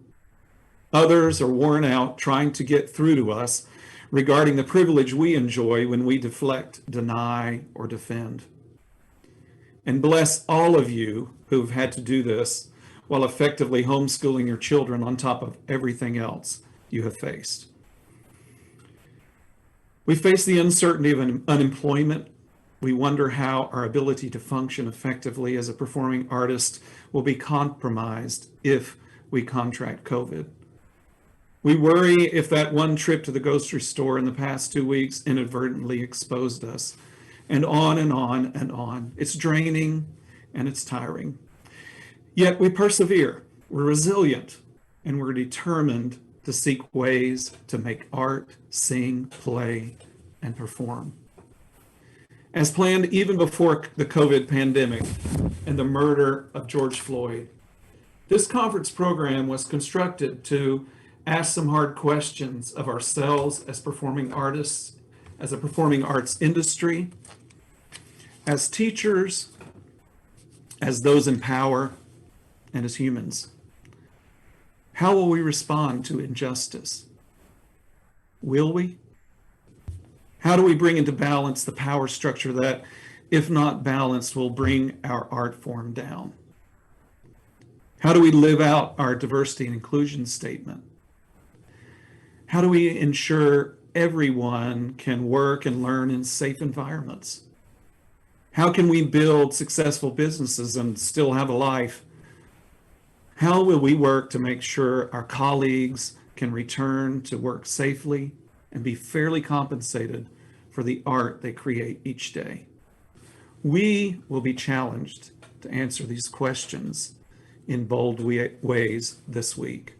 [SPEAKER 27] Others are worn out trying to get through to us regarding the privilege we enjoy when we deflect, deny, or defend. And bless all of you who've had to do this while effectively homeschooling your children on top of everything else you have faced. We face the uncertainty of unemployment. We wonder how our ability to function effectively as a performing artist will be compromised if we contract COVID. We worry if that one trip to the grocery store in the past 2 weeks inadvertently exposed us, and on and on and on. It's draining and it's tiring. Yet we persevere, we're resilient, and we're determined to seek ways to make art, sing, play, and perform. As planned even before the COVID pandemic and the murder of George Floyd, this conference program was constructed to ask some hard questions of ourselves as performing artists, as a performing arts industry, as teachers, as those in power, and as humans. How will we respond to injustice? Will we? How do we bring into balance the power structure that, if not balanced, will bring our art form down? How do we live out our diversity and inclusion statement? How do we ensure everyone can work and learn in safe environments? How can we build successful businesses and still have a life? How will we work to make sure our colleagues can return to work safely and be fairly compensated for the art they create each day? We will be challenged to answer these questions in bold ways this week.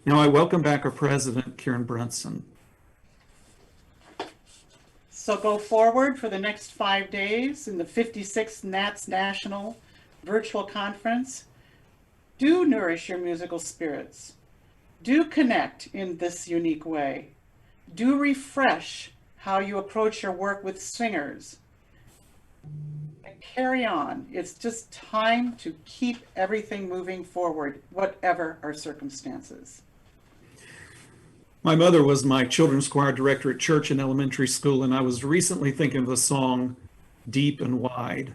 [SPEAKER 27] Now I welcome back our president, Karen Brunssen.
[SPEAKER 1] So go forward for the next 5 days in the 56th NATS National Virtual Conference. Do nourish your musical spirits. Do connect in this unique way. Do refresh how you approach your work with singers. And carry on. It's just time to keep everything moving forward, whatever our circumstances.
[SPEAKER 27] My mother was my children's choir director at church and elementary school, and I was recently thinking of the song Deep and Wide.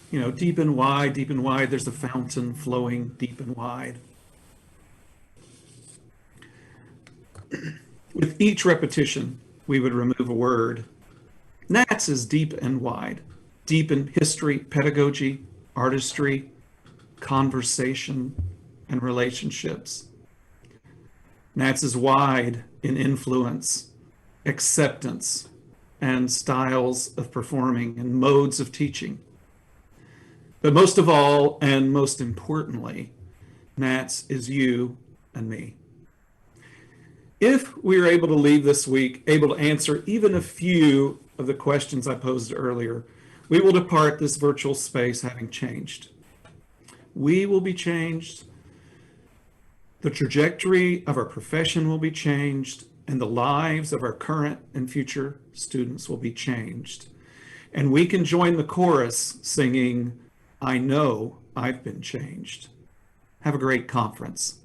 [SPEAKER 27] You know, deep and wide, there's a fountain flowing deep and wide. With each repetition, we would remove a word. NATS is deep and wide, deep in history, pedagogy, artistry, conversation, and relationships. NATS is wide in influence, acceptance, and styles of performing and modes of teaching. But most of all, and most importantly, NATS is you and me. If we are able to leave this week, able to answer even a few of the questions I posed earlier, we will depart this virtual space having changed. We will be changed. The trajectory of our profession will be changed, and the lives of our current and future students will be changed. And we can join the chorus singing, I know I've been changed. Have a great conference.